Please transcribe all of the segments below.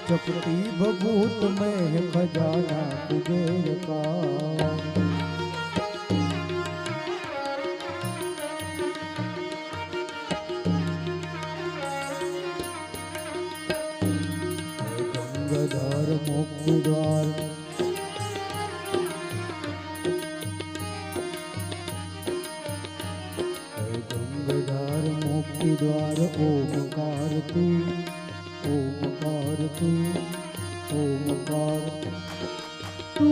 चपटी बबूत में है खजाना कुबेर का। गंगाधर मुक्ति द्वार, गंगाधर मुक्ति द्वार, ओमकार तू, ओमकार तू, ओमकार तू।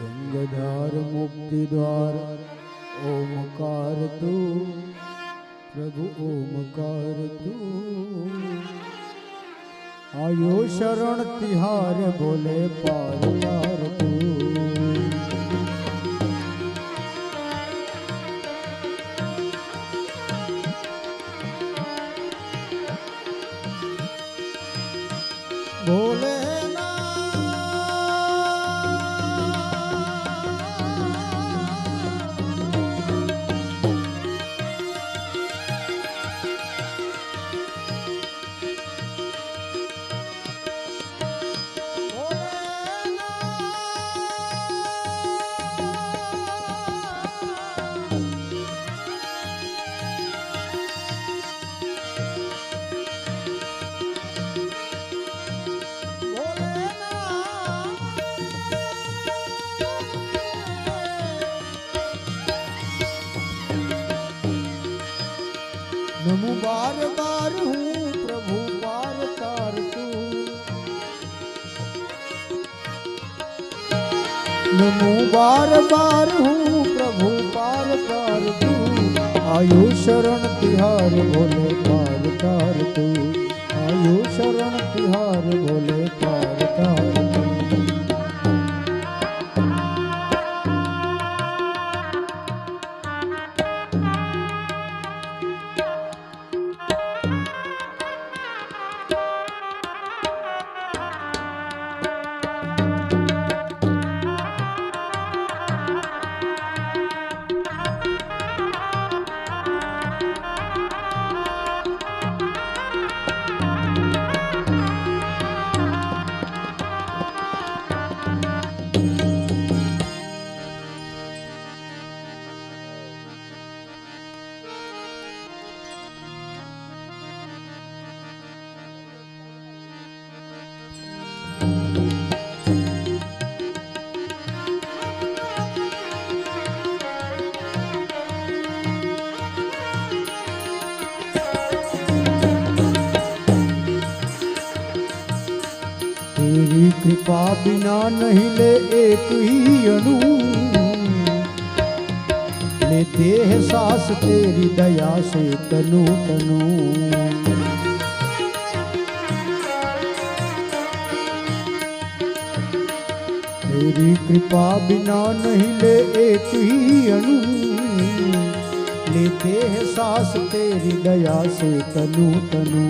गंगाधर मुक्ति द्वार, ओमकार तू, प्रभु ओमकार तू। आयो शरण तिहार बोले पार पार तू। बोले नमु बार बार हूँ प्रभु पार तार तू। नमु बार बार हूँ प्रभु पार तार तू। आयु शरण तिहार बोले पार तार तू। आयु शरण तिहार बोले पार तार तू। तेरी कृपा बिना नहीं ले एक ही अणु। लेते हैं सांस तेरी दया से तनु तनु। तेरी कृपा बिना नहीं ले एक ही अणु। लेते हैं सांस तेरी दया से तनु तनु।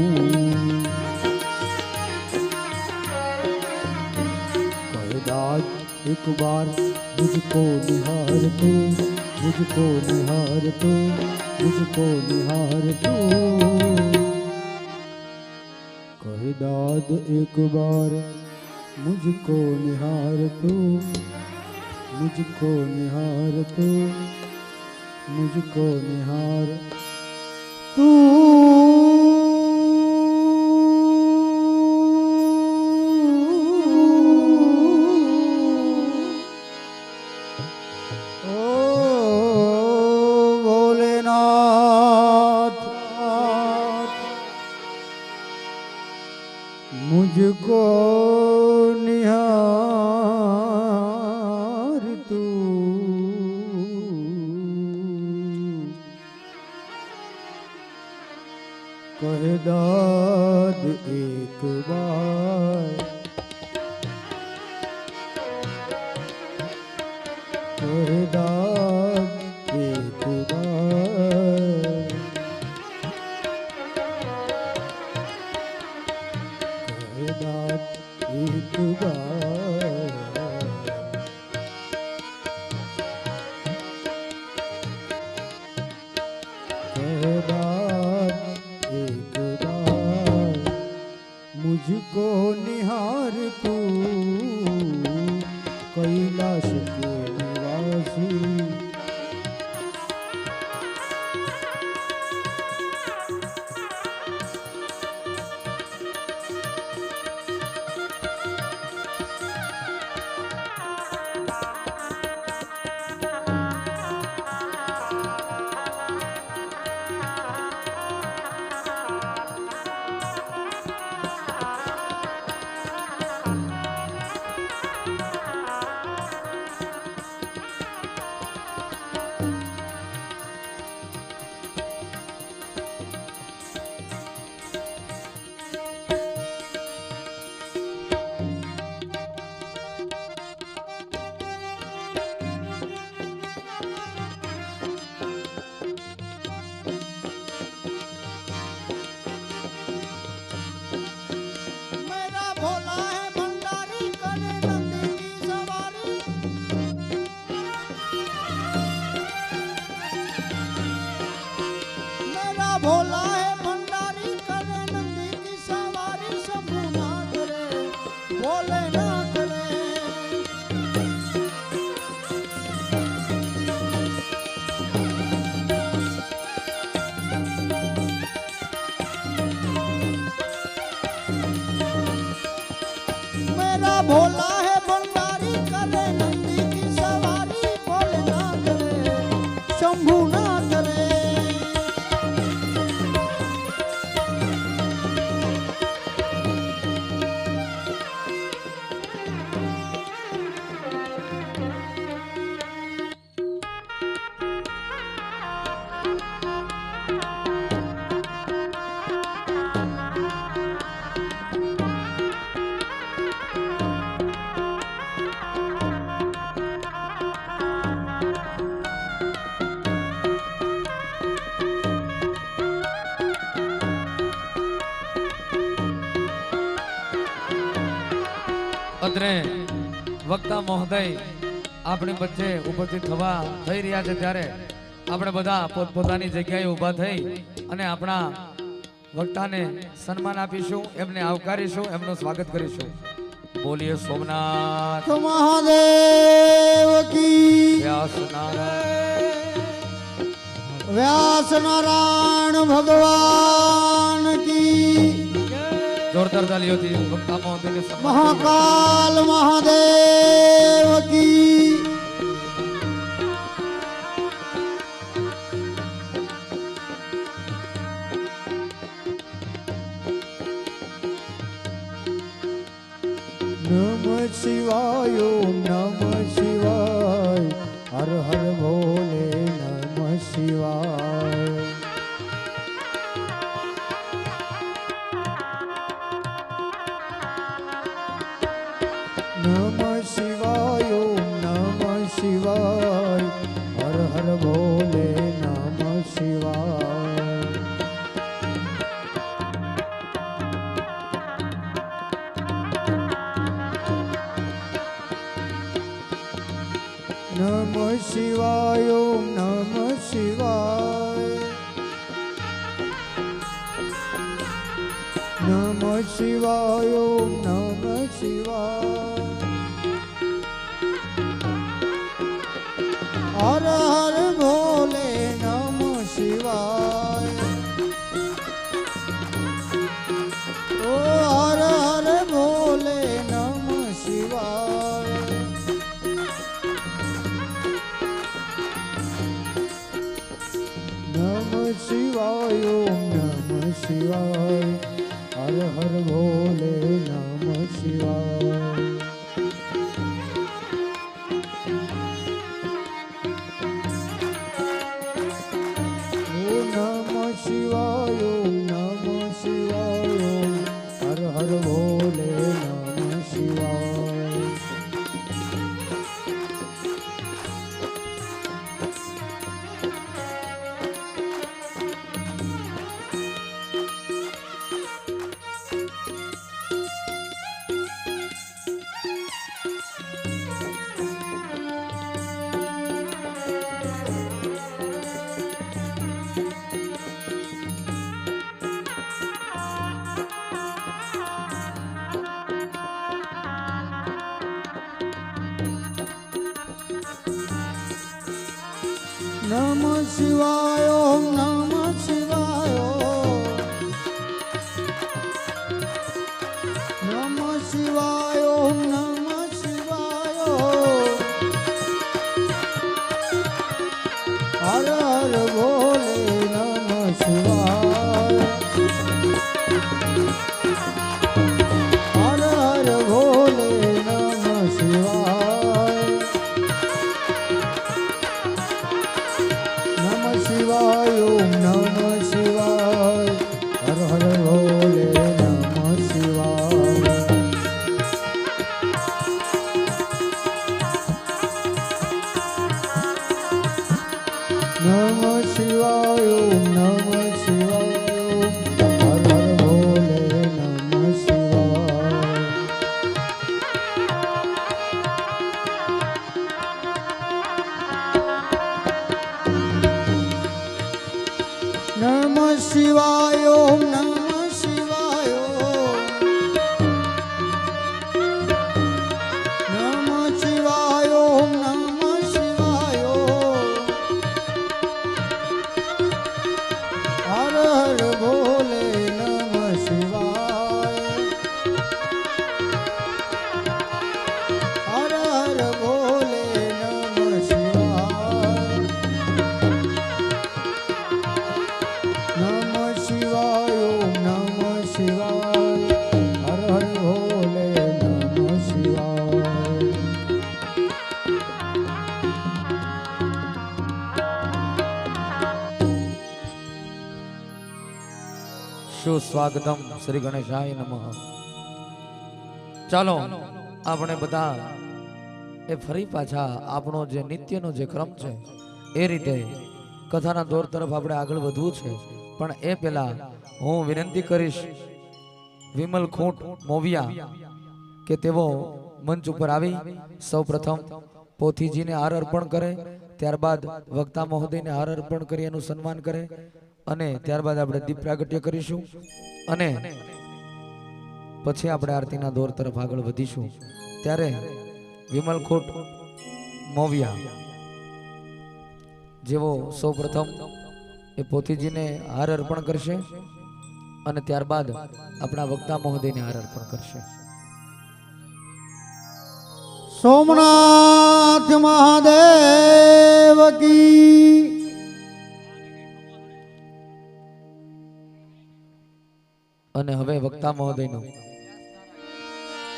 एक बार मुझको निहार तू, मुझको निहार तू, मुझको निहार तू। कहे दाद एक बार मुझको निहार तू, मुझको निहार तू, मुझको निहार तू। मुझको निहार तू। कहे दाद एक बार, कहे दाद एक बार। कहे दाद एक बार। भोला है भंडारी करे नंदी की सवारी शंभू ना करे भोले ना करे मेरा भोला है भंडारी करे नंदी की सवारी भोले ना करे शंभू ना करे અત્રે વક્તા મહોદય આપણી વચ્ચે ઉપસ્થિત થવા થઈ રહ્યા છે ત્યારે આપણે બધા પોતપોતાની જગ્યાએ ઊભા થઈ અને આપણા વક્તાને સન્માન આપીશું એમને આવકારીશું એમનું સ્વાગત કરીશું બોલીએ સોમનાથ મહાદેવ કી વ્યાસ નારાયણ व्यास नारायण भगवान की જોરદાર તાલીઓથી વક્તા મહોદયને સન્માન महाकाल महादेव की नम शिवाय ओम नम शिवाय हर हर भोले नम शिवाय नम शिवाय ओम नम शिवाय हर हर भोले नम शिवाय नम शिवाय ओम नम शिवाय नम शिवाय ओम नम शिवाय हर हर भोले नम शिवाय ओ हर हर भोले नम शिवाय नम शिवाय ओम नम शिवाय हर हर भोले नम शिवाय ओम नमः शिवाय ओम नमः शिवाय ओम हर हर भोले नमः शिवाय नमः शिवाय ओम नमः शिवाय नमः शिवाय ओम नमः शिवाय हर हर भोले नमः शिवाय हर हर भोले नमः शिवाय नमः शिवाय ओम नमः शिवाय हर हर भोले नमः शिवाय नमः शिवाय ओम नमः शिवाय हर हर भोले नमः शिवाय नमः શિવાય ઓમ નમઃ શિવાય નમઃ શિવાય ઓમ નમઃ શિવાય હર હર ભોલે નમઃ શિવાય હર હર ભોલે નમઃ શિવાય નમઃ શિવાય ઓમ નમઃ શિવાય હર હર ભોલે નમઃ શિવાય સુસ્વાગતમ શ્રી ગણેશાય નમઃ. ચાલો આપણે બધા એ ફરી પાછા આપણો જે નિત્યનો જે ક્રમ છે એ રીતે કથાના દોર તરફ આપણે આગળ વધવું છે. પણ એ પહેલા હું વિનંતી કરીશ વિમલ ખૂંટ મોવિયા કે તેઓ મંચ ઉપર આવી સૌપ્રથમ પોથીજીને હાર અર્પણ કરે, ત્યારબાદ વક્તા મહોદયને હાર અર્પણ કરી એનું સન્માન કરે અને ત્યારબાદ આપણે દીપ પ્રાગટ્ય કરીશું અને પછી આપણે આરતીના દોર તરફ આગળ વધીશું. ત્યારે વિમલ ખૂંટ મોવિયા જેવો સૌપ્રથમ એ પોથીજીને હાર અર્પણ કરશે અને ત્યારબાદ આપણા વક્તા મહોદયને હાર અર્પણ કરશે. સોમનાથ મહાદેવ કી અને હવે વક્તા મહોદયનું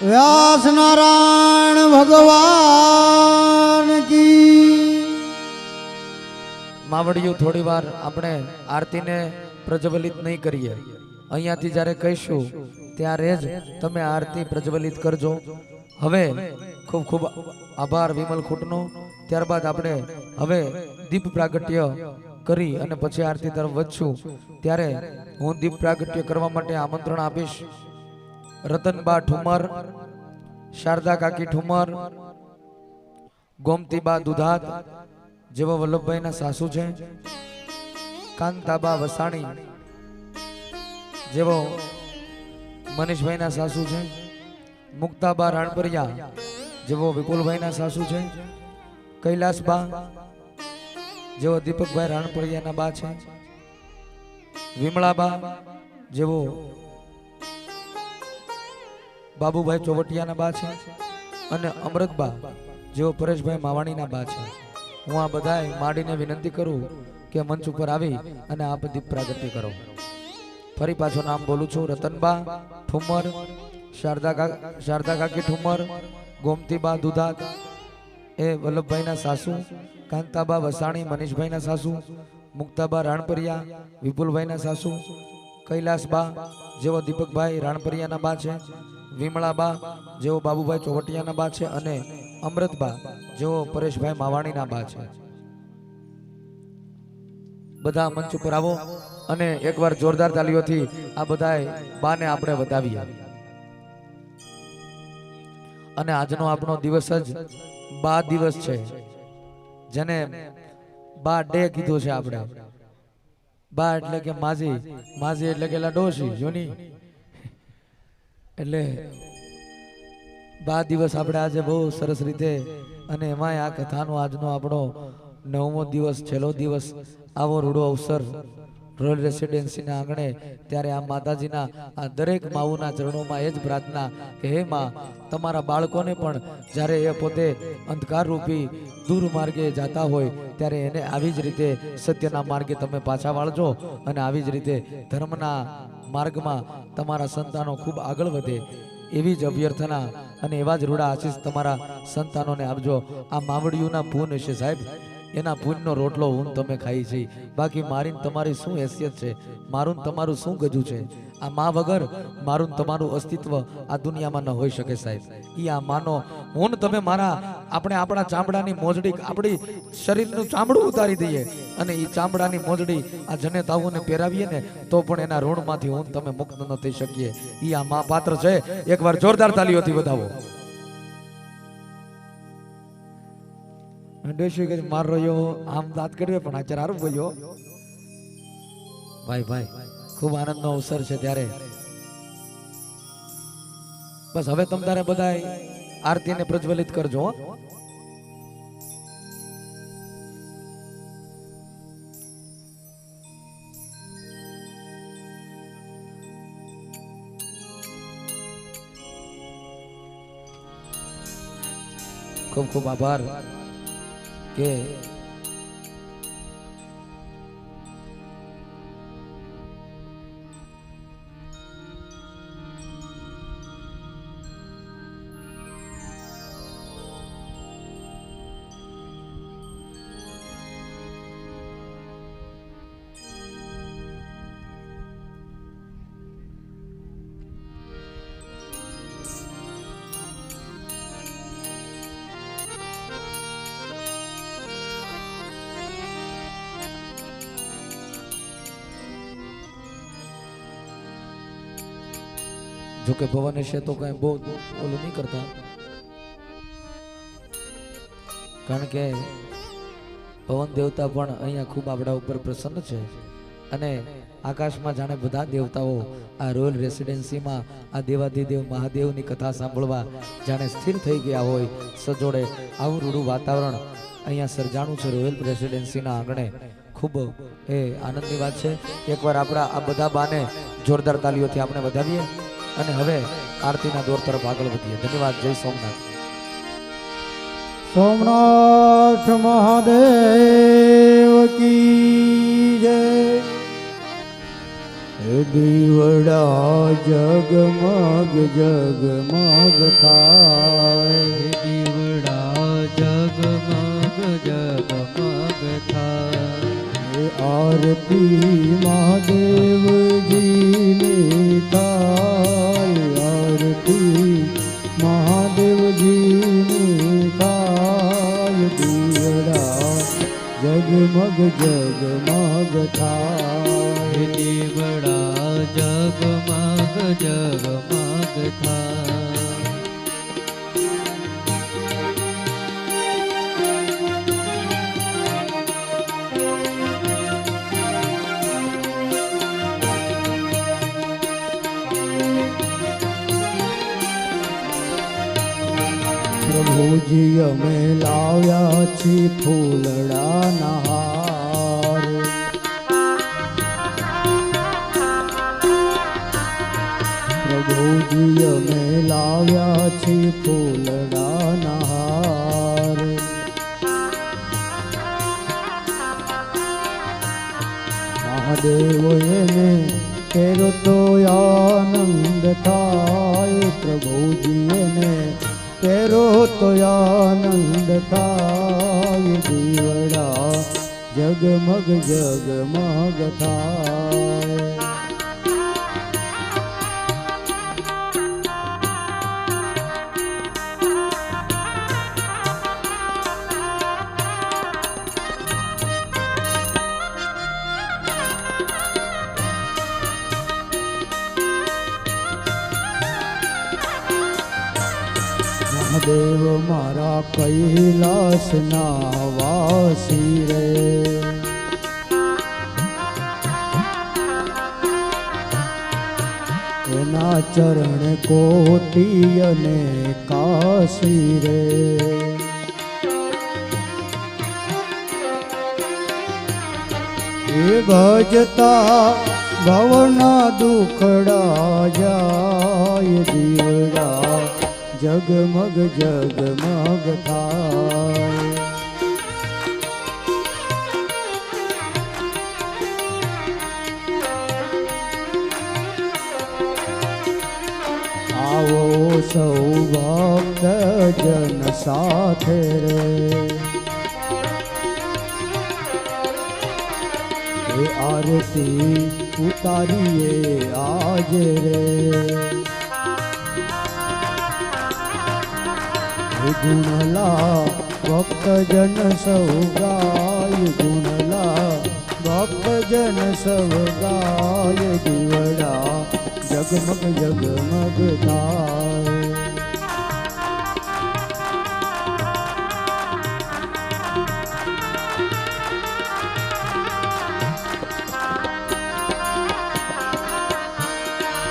વ્યાસ નારાયણ ભગવાન કી માવડિયું થોડી વાર આપણે આરતીને પ્રજ્વલિત નહીં કરીએ. અહીંયાથી જ્યારે કહીશું ત્યારે જ તમે આરતી પ્રજ્વલિત કરજો. હવે ખૂબ ખૂબ આભાર વિમલ ખૂંટનો. ત્યારબાદ આપણે હવે દીપ પ્રાગટ્ય કરી અને પછી આરતી તરફ વધશું. ત્યારે હું દીપ પ્રાગટ્ય કરવા માટે આમંત્રણ આપીશ રતનબા ઠુમર, શારદા કાકી ઠુમર, ગોમતીબા દુધાત જેવો વલ્લભભાઈના સાસુ છે, કાંતાબા વસાણી જેવો મનીષભાઈના સાસુ છે, મુક્તાબા રાણપરિયા જેવો વિપુલભાઈના સાસુ છે, કૈલાસબા જેવો દીપકભાઈ રાણપરિયાના બા છે, વિમળાબા જેવો બાબુભાઈ ચોવટિયાના બા છે અને અમૃતબા જેવો પરેશભાઈ માવાણીના બા છે. હું આ બધાય માડીને વિનંતી કરું કે મંચ ઉપર આવી અને આપ દીપ પ્રાગટ્ય કરો. ફરી પાછો નામ બોલું છું. રતનબા ઠુમર, શારદા કાકી ઠુમર, ગોમતીબા દુધાત એ વલ્લભભાઈના સાસુ, કાંતાબા વસાણી મનીષભાઈના સાસુ, મુક્તાબા રાણપરિયા વિપુલભાઈના સાસુ, કૈલાસબા જેવો દીપકભાઈ રાણપરિયાના બા છે, વિમળાબા જેવો બાબુભાઈ ચોવટિયાના બા છે અને અમૃતબા જેવો પરેશભાઈ માવાણીના બા છે. બધા મંચ ઉપર આવો અને એકવાર જોરદાર તાલીઓથી આ બધાય બાને આપણે વધાવીએ. અને આજનો આપણો દિવસ જ બા દિવસ છે, જેને બા ડે કીધું છે. આપણે બા એટલે કે માજી, માજી એટલે કે ડોશી જોની, એટલે બા દિવસ આપણે આજે બહુ સરસ રીતે અને એમાંય આ કથાનો આજનો આપણો 9મો દિવસ, છેલ્લો દિવસ, આવો રૂડો અવસર રોયલ રેસિડેન્સીના આંગણે. ત્યારે આ માતાજીના આ દરેક માવુના ચરણોમાં એ જ પ્રાર્થના કે હે માં, તમારા બાળકોને પણ જ્યારે એ પોતે અંધકાર રૂપી દૂર માર્ગે જાતા હોય ત્યારે એને આવી જ રીતે સત્યના માર્ગે તમે પાછા વાળજો અને આવી જ રીતે ધર્મના માર્ગમાં તમારા સંતાનો ખૂબ આગળ વધે એવી જ અભ્યર્થના અને એવા જ રૂડા આશીષ તમારા સંતાનોને આપજો. આ માવડિયુંના પૂન છે સાહેબ, એના પૂનનો રોટલો હું તમે ખાઈ છે. બાકી મારી તમારી શું હેસિયત છે, મારું તમારું શું ગજું છે? આ મા વગર મારું તમારું અસ્તિત્વ આ દુનિયામાં ન હોઈ શકે સાહેબ. ઈ આ માનો હું તમે મારા આપણે આપણા ચામડાની મોજડી, આપણી શરીરનું ચામડું ઉતારી દઈએ અને ઈ ચામડાની મોજડી આ જનેતાઓને પહેરાવીએ ને તો પણ એના ઋણમાંથી હું તમે મુક્ત ન થઈ શકીએ. ઈ આ મા પાત્ર છે. એકવાર જોરદાર તાલીઓથી વધાવો. ડોશી કે માર રહ્યો આમ દાંત કરવે પણ આચાર હારું બોલ્યો. ભાઈ ભાઈ ખૂબ આનંદનો અવસર છે ત્યારે બસ હવે તમ તારે બધા આરતીને પ્રજ્વલિત કરજો હો. ખૂબ ખૂબ આભાર કે જો કે ભવન છે તો કઈ બહુ ઓલું નહીં કરતા, કારણ કે પવન દેવતા પણ અહીંયા ખૂબ આપણા ઉપર પ્રસન્ન છે અને આકાશમાં જાણે બધા દેવતાઓ આ રોયલ રેસિડેન્સીમાં આ દેવાધિદેવ મહાદેવની કથા સાંભળવા જાણે સ્થિર થઈ ગયા હોય સજોડે આવું રૂડું વાતાવરણ અહીંયા સર્જાણું છે રોયલ રેસિડેન્સીના આંગણે. ખૂબ એ આનંદની વાત છે. એકવાર આપણા આ બધા બાને જોરદાર તાલીઓથી આપણે વધાવીએ અને હવે આરતીના દોર તરફ આગળ વધીએ. ધન્યવાદ. જય સોમનાથ. સોમનાથ મહાદેવ કી જય. દીવડા જગમગ જગમગ થાય, દીવડા જગમગ જગમગ થાય. આરતી મહાદેવજીની થાય, આરતી મહાદેવજીની થાય. દીવડા જગમગ જગમગ થાય, દીવડા જગમગ જગમગ થાય. પ્રભુજી અમે લાવ્યા છીએ ફૂલડાના હાર, પ્રભુજી અમે લાવ્યા છીએ ફૂલડાના હાર. મહાદેવ એને પહેરો તો આનંદ થાય, પ્રભુજી એને પહેરો તો આનંદ થાય. દીવડા જગમગ જગમગ થાય. મહાદેવ મારા કૈલાસના વાસી રે, એના ચરણ કોટી અને કાશી રે. એ ભજતા ભવના દુખડા જાય, દીવડા જગમગ જગમગ થાય. આવો સૌ ભક્ત જન સાથે રે, એ આરતી ઉતારીએ આજે રે. ગુણલા ભક્તજન સૌ ગાય, ગુણલા ભક્તજન સૌ ગાય. દીવડા જગમગ જગમગ થાય.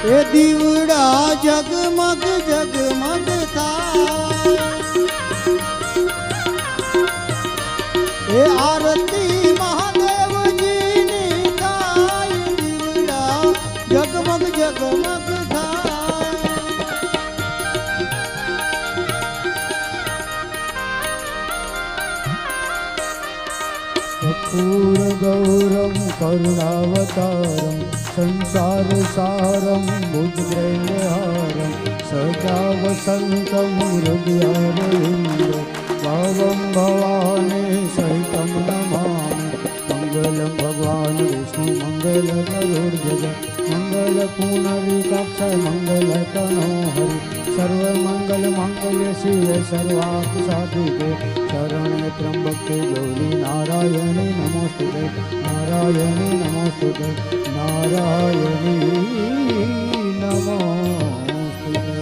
એ દીવડા જગમગ જગમગ થાય એ આરતી મહાદેવજીની થાય દીવડા જગમગ જગમગ થાય कर्पूर गौरम करुणावतारम संसार सारम भुजगेन्द्रहारम सदा वसंतम हृदयारविंद भावम भवानी सहितम नमामि मंगलम भगवान विष्णु मंगल गरुड़ध्वज मंगल पुनरिकाक्ष मंगल तनोहरि सर्व मंगल मंगल शिव सर्वार्थ साधिके शरण्य त्र्यंबके गौरी नारायणी नमोस्तुते नारायणी नमोस्तुते नारायणी नमोस्तुते।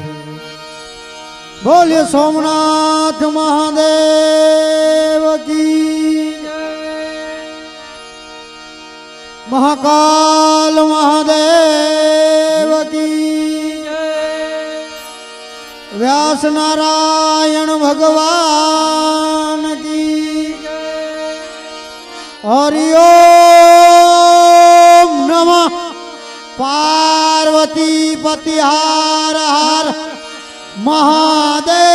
बोलिए सोमनाथ महादेव की महाकाल महादेव की व्यास नारायण भगवान की हरिओम नमः पार्वती पति हर हर महादेव।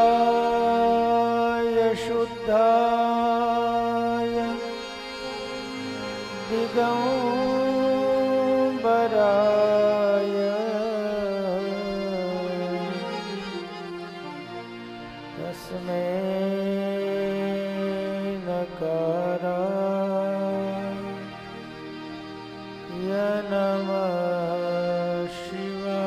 नित्याय शुद्धाय दिगंबराय तस्मै नमः शिवाय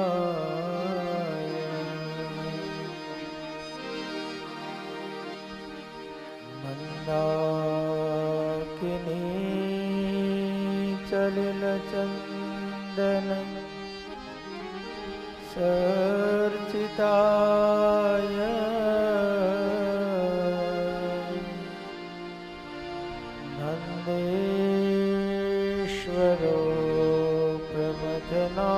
मंदाकिनी चलिल चंदन सर्चिताय नंदेश्वरो प्रमथना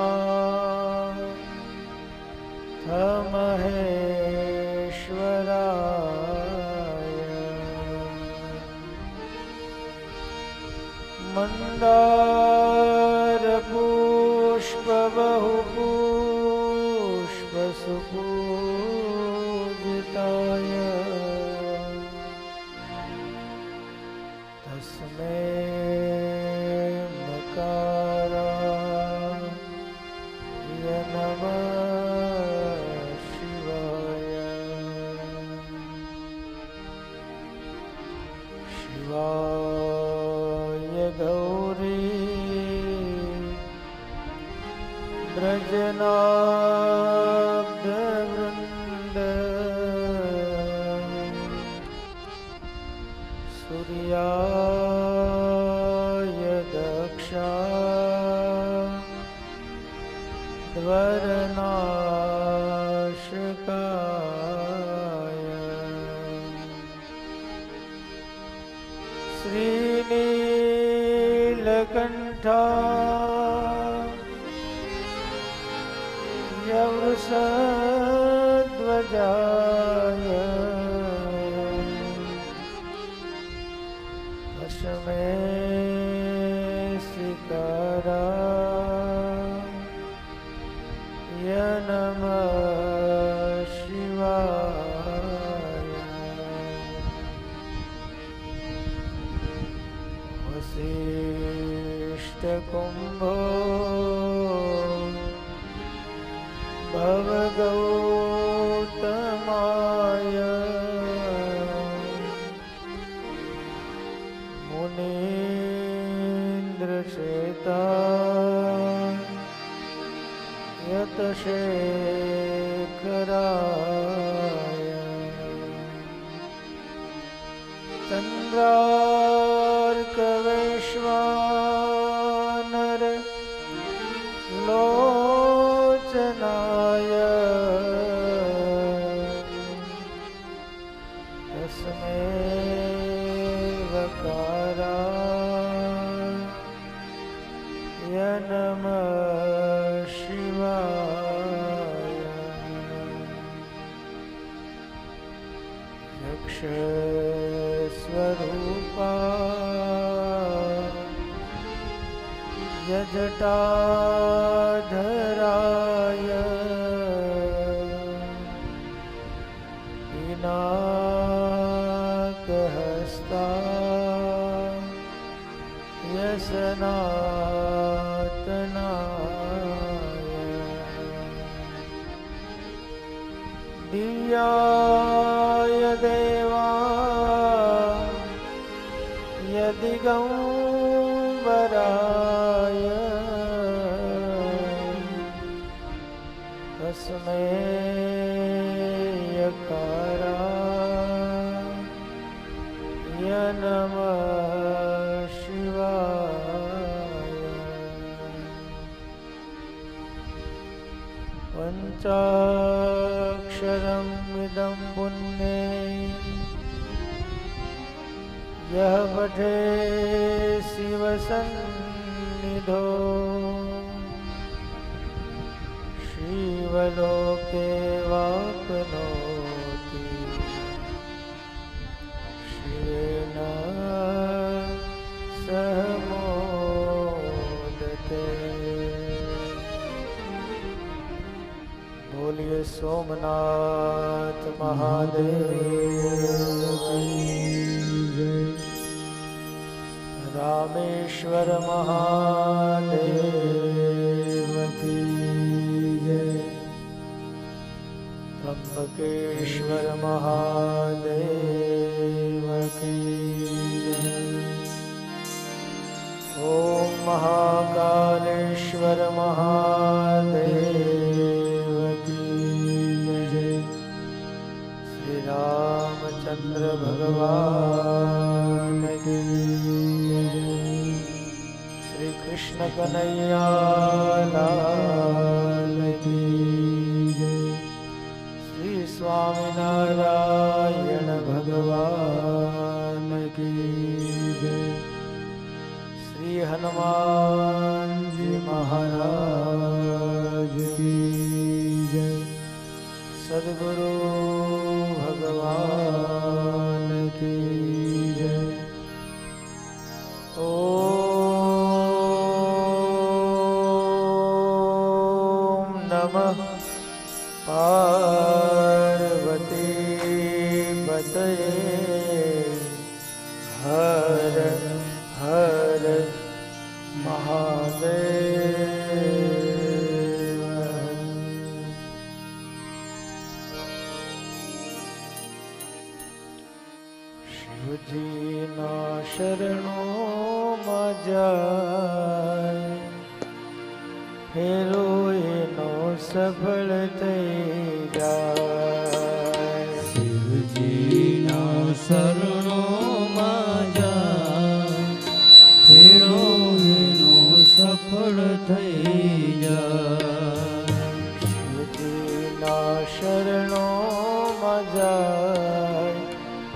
महेश्वराय मंदार पुष्प बहु पुष्प सुपूजिताय तस्मै मकाराय नमः शिवाय शिवाय गौरी व्रजनाब्धवृन्द सूर्याय दक्षा द्वरनाशकाय श्रीनीलकण्ठा यवृषध्वजाय दशमे शिखराय नमः शिवाय वसिष्ठकुम्भो भवगौतमाय मुनीन्द्रचेता यतशेखराय चन्द्रार्कवैश्वानर लोचनाय तस्मै वकाराय नमः शिवाय यक्षस्वरूपा यजटाधराय पिनाकहस्ता यसनातनाय दिव्याय देवा यदिगंबराय तस्मै यकाराय नमः शिवाय पञ्चाक्षरम् इदं पुण्ये यः पठे शिवसन्निधो शिवलोके वाप्नोति शिवेन सह मोदते। बोलिए सोमनाथ महादेव की जय। रामेश्वर महादेव की जय। त्र्यंबकेश्वर महादेव की जय। ओम महाकालेश्वर महादेव की जय। श्री रामचंद्र भगवान की जय। श्री कृष्ण कन्हैया लाल की जय। श्री स्वामीनारायण भगवान की जय। श्री हनुमान जी महाराज की जय। सद्गुरु भगवान की जय। ओम नमः पार्वती पतये हर हर महादेव। शिवजी ना शरणों में जाय फेरो एनो सफल थई जाय। શિવજીના શરણોમાં જા ફેરો એનો સફળ થઈ જાય. શિવજીના શરણોમાં જાય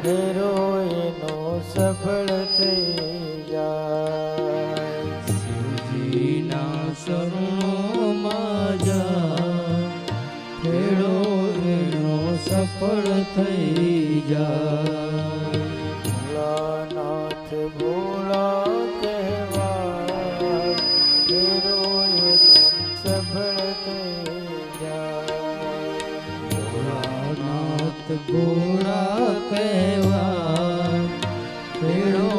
ફેરો એનો સફળ થઈ જાય. શિવજીના શરણોમાં જા ફેરો એનો સફળ થઈ જાય. ભોળાનાથ ભોળા કહેવાય ફેરો એનો સફળ થઈ જાય. ભોળાનાથ ભોળા કહેવાય ફેરો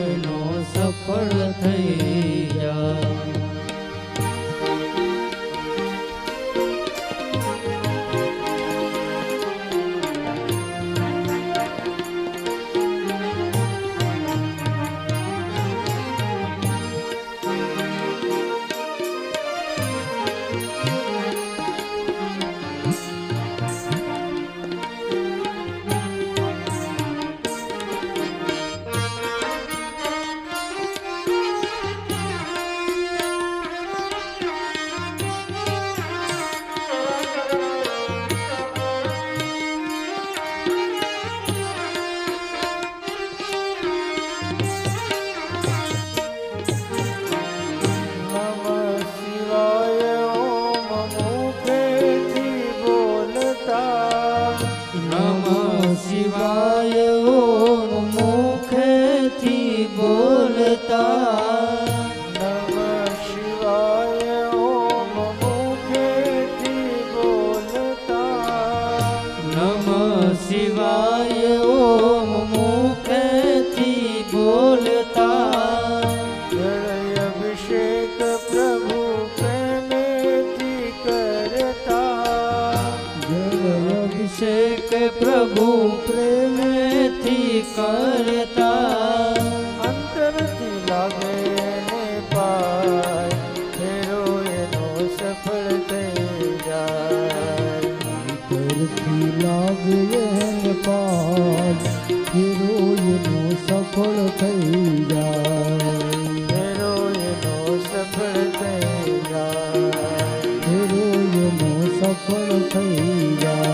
એનો સફળ થઈ જાય. શિવાય ઓમ મુખેથી બોલતા. નમઃ શિવાય ઓમ મુખેથી બોલતા. નમઃ શિવાય ઓમ મુખેથી બોલતા. જળ અભિષેક પ્રભુ પ્રેમેથી કરતા. જળ અભિષેક પ્રભુ પ્રેમેથી કરતા. અંતરથી લાગે ને પાય ફેરો એનો સફળ થઈ જાય. અંતરથી લાગે ને પાર ફેરો એનો સફળ થઈ જાય. ફેરો એનો સફળ થઈ જાય. ફેરો એનો સફળ થઈ જાય.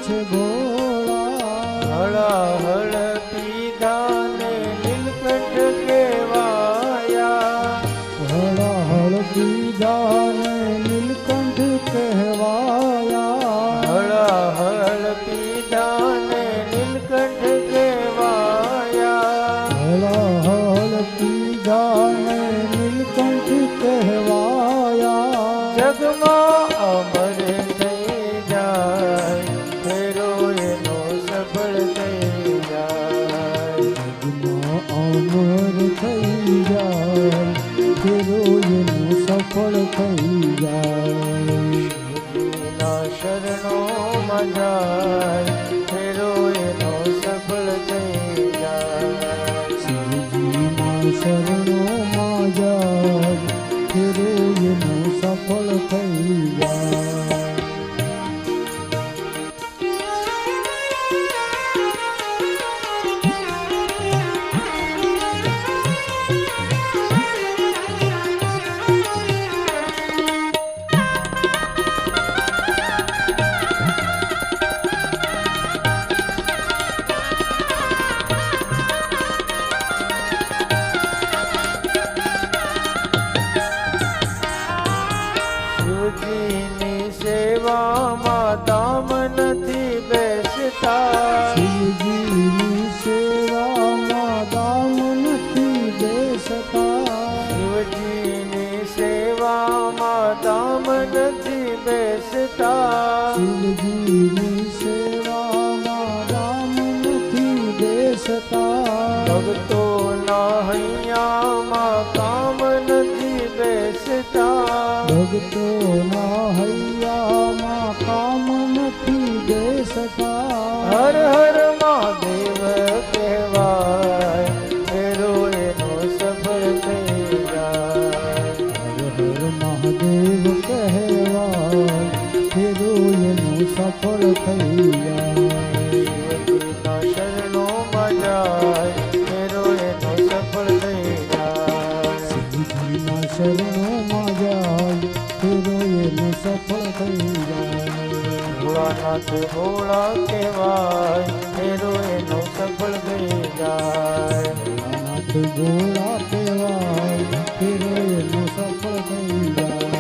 છે ભોળા હળ પીધા ને નીલકંઠ કહેવાયા હળ પીધા ને નીલકંઠ કહેવાયા હળ પીધા ને નીલકંઠ કહેવાયા હળ પીધા ને નીલકંઠ કહેવાયા જગમાં અમર થઈ જાય ફેરો એનો સફળ થઈ જાય અમર થઈ જાય ફેરો એનું સફળ થઈ જાય ના શરણોમાં જાય ફેરો એનો સફળ થઈ જાય શિવજીના શરણોમાં જાય ફેરો એનું સફળ થઈ જાય શિવજીની સેવામાં દામ નથી બેસતા શિવજીની સેવામાં દામ નથી બેસતા શિવજીની સેવામાં દામ નથી બેસતા શિવજીની સેવામાં દામ નથી બેસતા ભક્તોના હૈયામાં કામ નથી બેસતા ભક્તોના હૈયામાં કામ નથી બેસતા હર હર મહાદેવ કહેવાય ફેરો એનો સફળ થઈ જાય હર હર મહાદેવ કહેવાય ફેરો એનું સફળ થઈ જાય શિવજીના શરણોમાં જાય ફેરો એનો સફળ થઈ જાય શિવજીના શરણોમાં જાય ફેરો એનું સફળ થઈ જાય ભોળાનાથ ભોળા કહેવાય ફેરો એનો સફળ થઈ જાય નાથ ગોળા કહેવાય ફેરો એનું સફળ થઈ જાય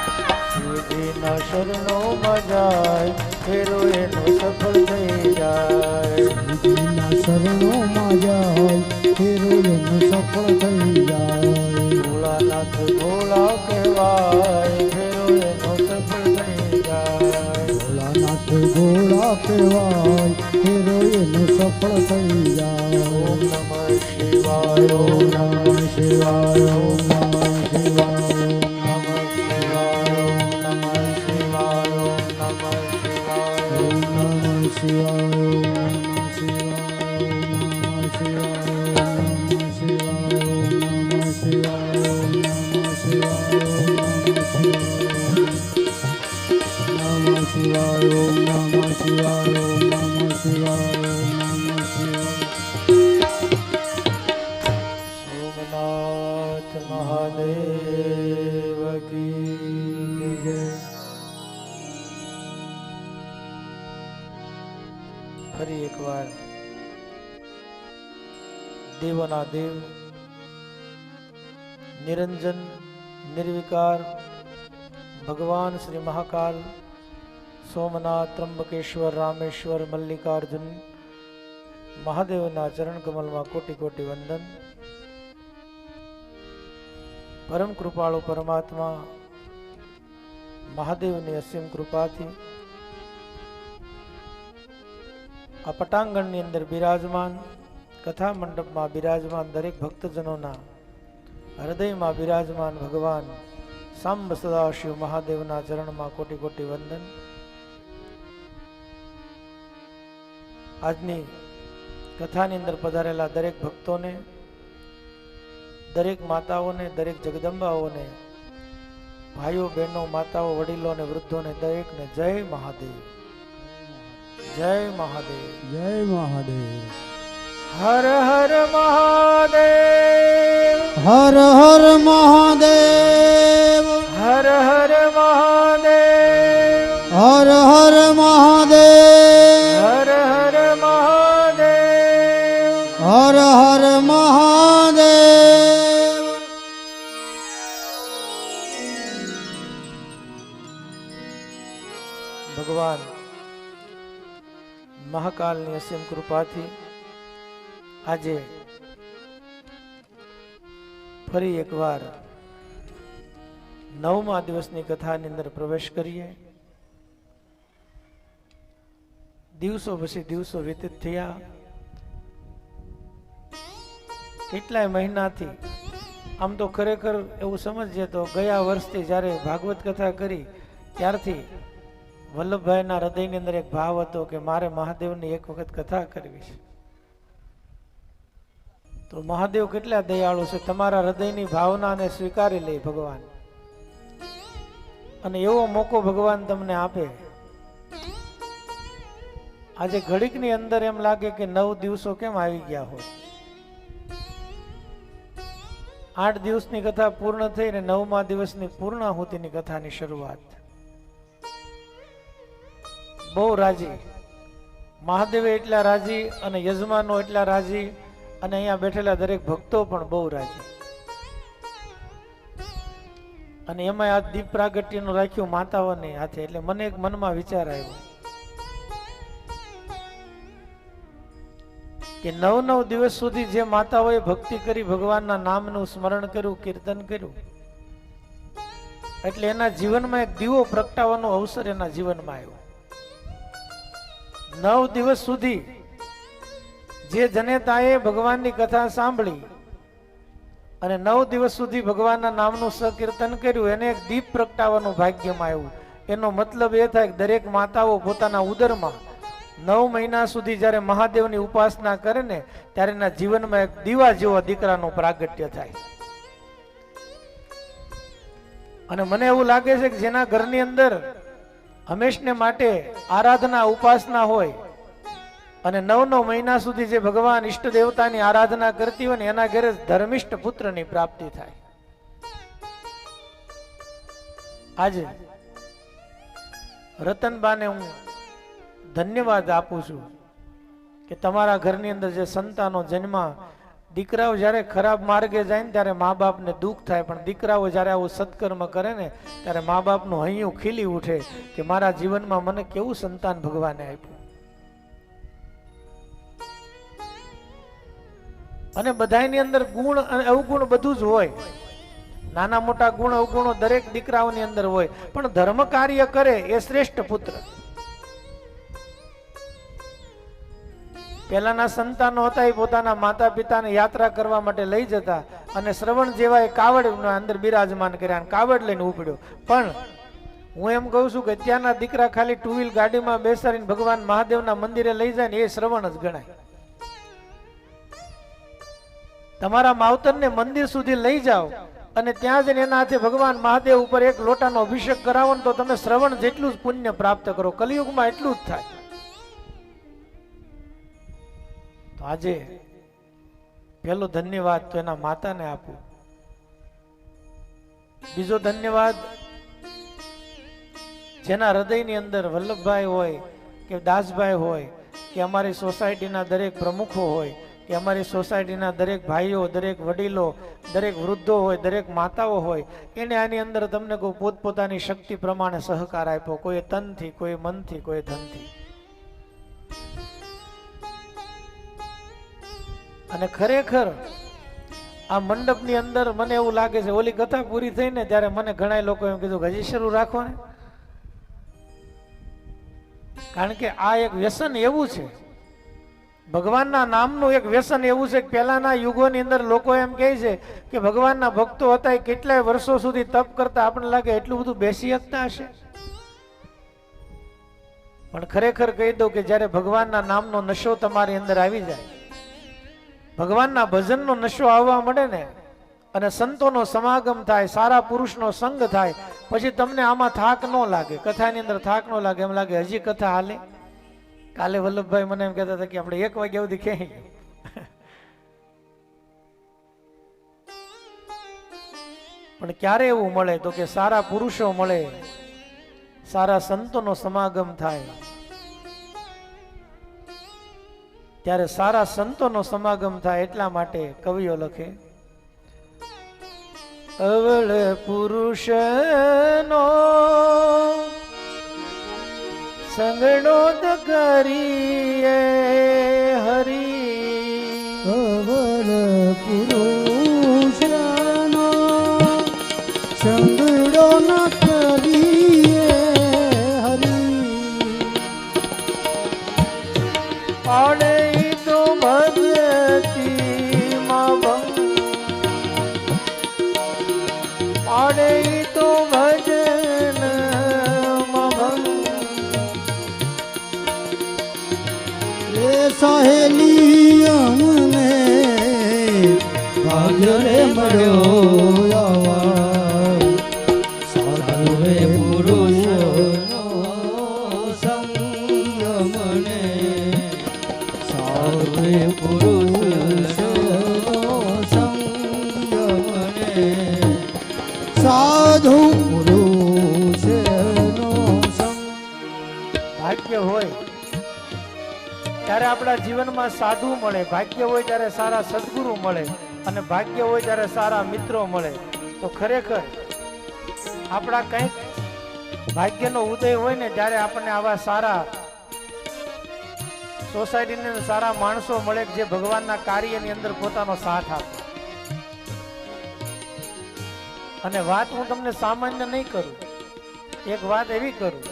શિવજીના શરણોમાં જાય ફેરો એનો સફળ થઈ જાય શિવજીના શરણોમાં જાય ફેરો એનું સફળ થઈ જાય ભોળાનાથ ભોળા કહેવાય ફેરો એનો સફળ થઈ જાય ભોળાનાથ ગોળા કહેવાય ફેરો એનું સફળ થઈ જાય ઓમ નમઃ શિવાય ઓમ નમઃ શિવાય ઓમ નમઃ શિવાય ઓમ નમઃ શિવાય ઓમ નમઃ શિવાય ઓમ નમઃ શિવાય ઓમ નમઃ શિવાય ઓમ નમઃ શિવાય ઓમ નમઃ શિવાય ઓમ નમઃ શિવાય ઓમ નમઃ શિવાય ઓમ નમઃ શિવાય ઓમ નમઃ શિવાય ઓમ નમઃ શિવાય ઓમ નમઃ શિવાય સોમનાથ મહાદેવ કી જય. ફરી એકવાર દેવોના દેવ નિરંજન નિર્વિકાર ભગવાન શ્રી મહાકાલ સોમનાથ ત્રંબકેશ્વર રામેશ્વર મલ્લિકાર્જુન મહાદેવના ચરણ કમલમાં કોટી કોટી વંદન. પરમ કૃપાળુ પરમાત્મા મહાદેવની અસીમ કૃપાથી આ પટાંગણની અંદર બિરાજમાન કથા મંડપમાં બિરાજમાન દરેક ભક્તજનોના હૃદયમાં બિરાજમાન ભગવાન સાંબ સદાશિવ મહાદેવના ચરણમાં કોટી કોટી વંદન. આજની કથાની અંદર પધારેલા દરેક ભક્તોને, દરેક માતાઓને, દરેક જગદંબાઓને, ભાઈઓ બહેનો, માતાઓ, વડીલો અને વૃદ્ધોને દરેકને જય મહાદેવ, જય મહાદેવ, જય મહાદેવ. હર હર મહાદેવ, હર હર મહાદેવ, હર હર મહાદેવ, હર હર મહાદેવ, હર હર મહાદેવ, હર હર મહાદેવ. ભગવાન મહાકાલની અસીમ કૃપાથી આજે ફરી એકવાર 9મા દિવસની કથાની અંદર પ્રવેશ કરીએ. દિવસો પછી દિવસો વ્યતીત થયા. કેટલાય મહિનાથી, આમ તો ખરેખર એવું સમજીએ તો ગયા વર્ષથી જ્યારે ભાગવત કથા કરી ત્યારથી વલ્લભભાઈના હૃદયની અંદર એક ભાવ હતો કે મારે મહાદેવની એક વખત કથા કરવી છે. તો મહાદેવ કેટલા દયાળુ છે, તમારા હૃદયની ભાવનાને સ્વીકારી લે ભગવાન, અને એવો મોકો ભગવાન તમને આપે. આજે ઘડીકની અંદર એમ લાગે કે 9 દિવસો કેમ આવી ગયા હોય. 8 દિવસની કથા પૂર્ણ થઈ ને 9મા દિવસની પૂર્ણાહુતિની કથાની શરૂઆત. બહુ રાજી, મહાદેવ એટલા રાજી અને યજમાનો એટલા રાજી અને અહીંયા બેઠેલા દરેક ભક્તો પણ બહુ રાજી. અને એમાં આ દીપ પ્રાગટ્યનું રાખ્યું માતાઓને હાથે, એટલે મને એક મનમાં વિચાર આવ્યો કે 9 દિવસ સુધી જે માતાઓએ ભક્તિ કરી, ભગવાનના નામનું સ્મરણ કર્યું, કીર્તન કર્યું, એટલે એના જીવનમાં એક દીવો પ્રગટાવવાનો અવસર એના જીવનમાં આવ્યો. 9 દિવસ સુધી જે જનેતાએ ભગવાનની કથા સાંભળી અને 9 દિવસ સુધી ભગવાનના નામનું સકીર્તન કર્યું, એને એક દીપ પ્રગટાવવાનું ભાગ્યમાં આવ્યું. એનો મતલબ એ થાય કે દરેક માતાઓ પોતાના ઉદરમાં 9 મહિના સુધી જ્યારે મહાદેવની ઉપાસના કરે ને ત્યારે એના જીવનમાં એક દીવા જેવો દીકરાનું પ્રાગટ્ય થાય. અને મને એવું લાગે છે કે જેના ઘરની અંદર હંમેશને માટે આરાધના ઉપાસના હોય અને 9 મહિના સુધી જે ભગવાન ઈષ્ટ દેવતાની આરાધના કરતી હોય ને એના ઘરે ધર્મિષ્ઠ પુત્રની પ્રાપ્તિ થાય. આજે રતનબાને હું ધન્યવાદ આપું છું કે તમારા ઘરની અંદર જે સંતાનો જન્મા, દીકરાઓ જ્યારે ખરાબ માર્ગે જાય ને ત્યારે મા બાપને દુઃખ થાય, પણ દીકરાઓ જ્યારે આવું સત્કર્મ કરે ને ત્યારે મા બાપનું હૈયું ખીલી ઉઠે કે મારા જીવનમાં મને કેવું સંતાન ભગવાને આપ્યું. અને બધાની અંદર ગુણ અને અવગુણ બધું જ હોય, નાના મોટા ગુણ અવગુણો દરેક દીકરાઓની અંદર હોય, પણ ધર્મ કાર્ય કરે એ શ્રેષ્ઠ પુત્ર. પહેલાના સંતાનો હતા એ પોતાના માતા પિતાને યાત્રા કરવા માટે લઈ જતા અને શ્રવણ જેવા એ કાવડ અંદર બિરાજમાન કર્યા અને કાવડ લઈને ઉપડ્યો. પણ હું એમ કહું છું કે અત્યારના દીકરા ખાલી 2 વ્હીલ ગાડીમાં બેસાડીને ભગવાન મહાદેવના મંદિરે લઈ જાય ને એ શ્રવણ જ ગણાય. તમારા માવતરને મંદિર સુધી લઈ જાઓ અને ત્યાં જઈને એના હાથે ભગવાન મહાદેવ ઉપર એક લોટાનો અભિષેક કરાવો ને તો તમે શ્રવણ જેટલું જ પુણ્ય પ્રાપ્ત કરો. કલિયુગમાં એટલું જ થાય. તો આજે પહેલો ધન્યવાદ તો એના માતાને આપું. બીજો ધન્યવાદ જેના હૃદયની અંદર વલ્લભભાઈ હોય કે દાસભાઈ હોય કે અમારી સોસાયટીના દરેક પ્રમુખો હોય કે અમારી સોસાયટીના દરેક ભાઈઓ, દરેક વડીલો, દરેક વૃદ્ધો હોય, દરેક માતાઓ હોય, એને આની અંદર તમને કોઈ પોતપોતાની શક્તિ પ્રમાણે સહકાર આપ્યો. કોઈ તનથી, કોઈ મનથી, કોઈ ધનથી. અને ખરેખર આ મંડપની અંદર મને એવું લાગે છે, ઓલી કથા પૂરી થઈ ને ત્યારે મને ઘણા લોકો એમ કીધું કે હજી શરૂ રાખો ને, કારણ કે આ એક વ્યસન એવું છે ભગવાનના નામનું એક વ્યસન એવું છે કે પહેલાના યુગોની અંદર લોકો એમ કહે છે કે ભગવાનના ભક્તો હતા એ કેટલાય વર્ષો સુધી તપ કરતા, આપણને લાગે એટલું બધું બેસી શકતા હશે. પણ ખરેખર કહી દઉં કે જ્યારે ભગવાનના નામનો નશો તમારી અંદર આવી જાય, ભગવાનના ભજનનો નશો આવવા મળે ને, અને સંતોનો સમાગમ થાય, સારા પુરુષનો સંગ થાય, પછી તમને આમાં થાક ન લાગે, કથાની અંદર થાક ન લાગે. એમ લાગે હજી કથા હાલે. કાલે વલ્લભભાઈ મને એમ કહેતા હતા કે આપણે 1 વાગ્યા સુધી ક્યાંય ગયું. પણ ક્યારે એવું મળે તો કે સારા પુરુષો મળે, સારા સંતોનો સમાગમ થાય, ત્યારે સારા સંતોનો સમાગમ થાય. એટલા માટે કવિઓ લખે, અવળ પુરુષનો સંગણો કરીએ હરી, અવળ પુરુષનો સંગડો ન કરીએ હરી, પાડે તો ભગતી માં ભંગ, પાડે તો ભજન માં ભંગ, એ સહેલી અમને ભાગ્ય રે મળ્યો આવા, સાધુએ પુરુષનો સંગ મને, સાધુએ પુરુષનો સંગ મને, સાધુ પુરુષનો સંગ. ભાગ્ય હોય ત્યારે આપણા જીવનમાં સાધુ મળે, ભાગ્ય હોય ત્યારે સારા સદગુરુ મળે, અને ભાગ્ય હોય ત્યારે સારા મિત્રો મળે. તો ખરેખર આપણા કંઈક ભાગ્યનો ઉદય હોય ને ત્યારે આપણને આવા સારા સોસાયટીને સારા માણસો મળે જે ભગવાનના કાર્યની અંદર પોતાનો સાથ આપે. અને વાત હું તમને સામાન્ય નહીં કરું, એક વાત એવી કરું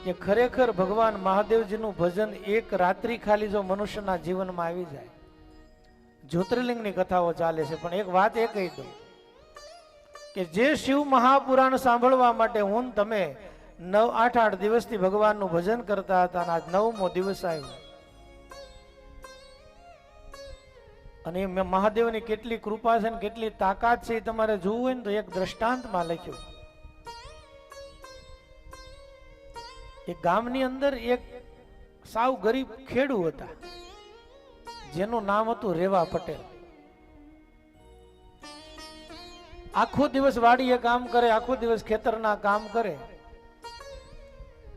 કે ખરેખર ભગવાન મહાદેવજીનું ભજન એક રાત્રિ ખાલી જો મનુષ્યના જીવનમાં આવી જાય, જ્યોતિર્લિંગની કથાઓ ચાલે છે, પણ એક વાત એ કહી દઉં કે જે શિવ મહાપુરાણ સાંભળવા માટે હું તમે 8 દિવસથી ભગવાનનું ભજન કરતા હતા, અને આજ 9મો દિવસ આવ્યો, અને એ મહાદેવની કેટલી કૃપા છે ને કેટલી તાકાત છે એ તમારે જોવું હોય ને તો એક દ્રષ્ટાંતમાં લખ્યું. એક ગામની અંદર એક સાવ ગરીબ ખેડૂ હતા જેનું નામ હતું રેવા પટેલ. આખો દિવસ વાડીએ કામ કરે, આખો દિવસ ખેતરના કામ કરે,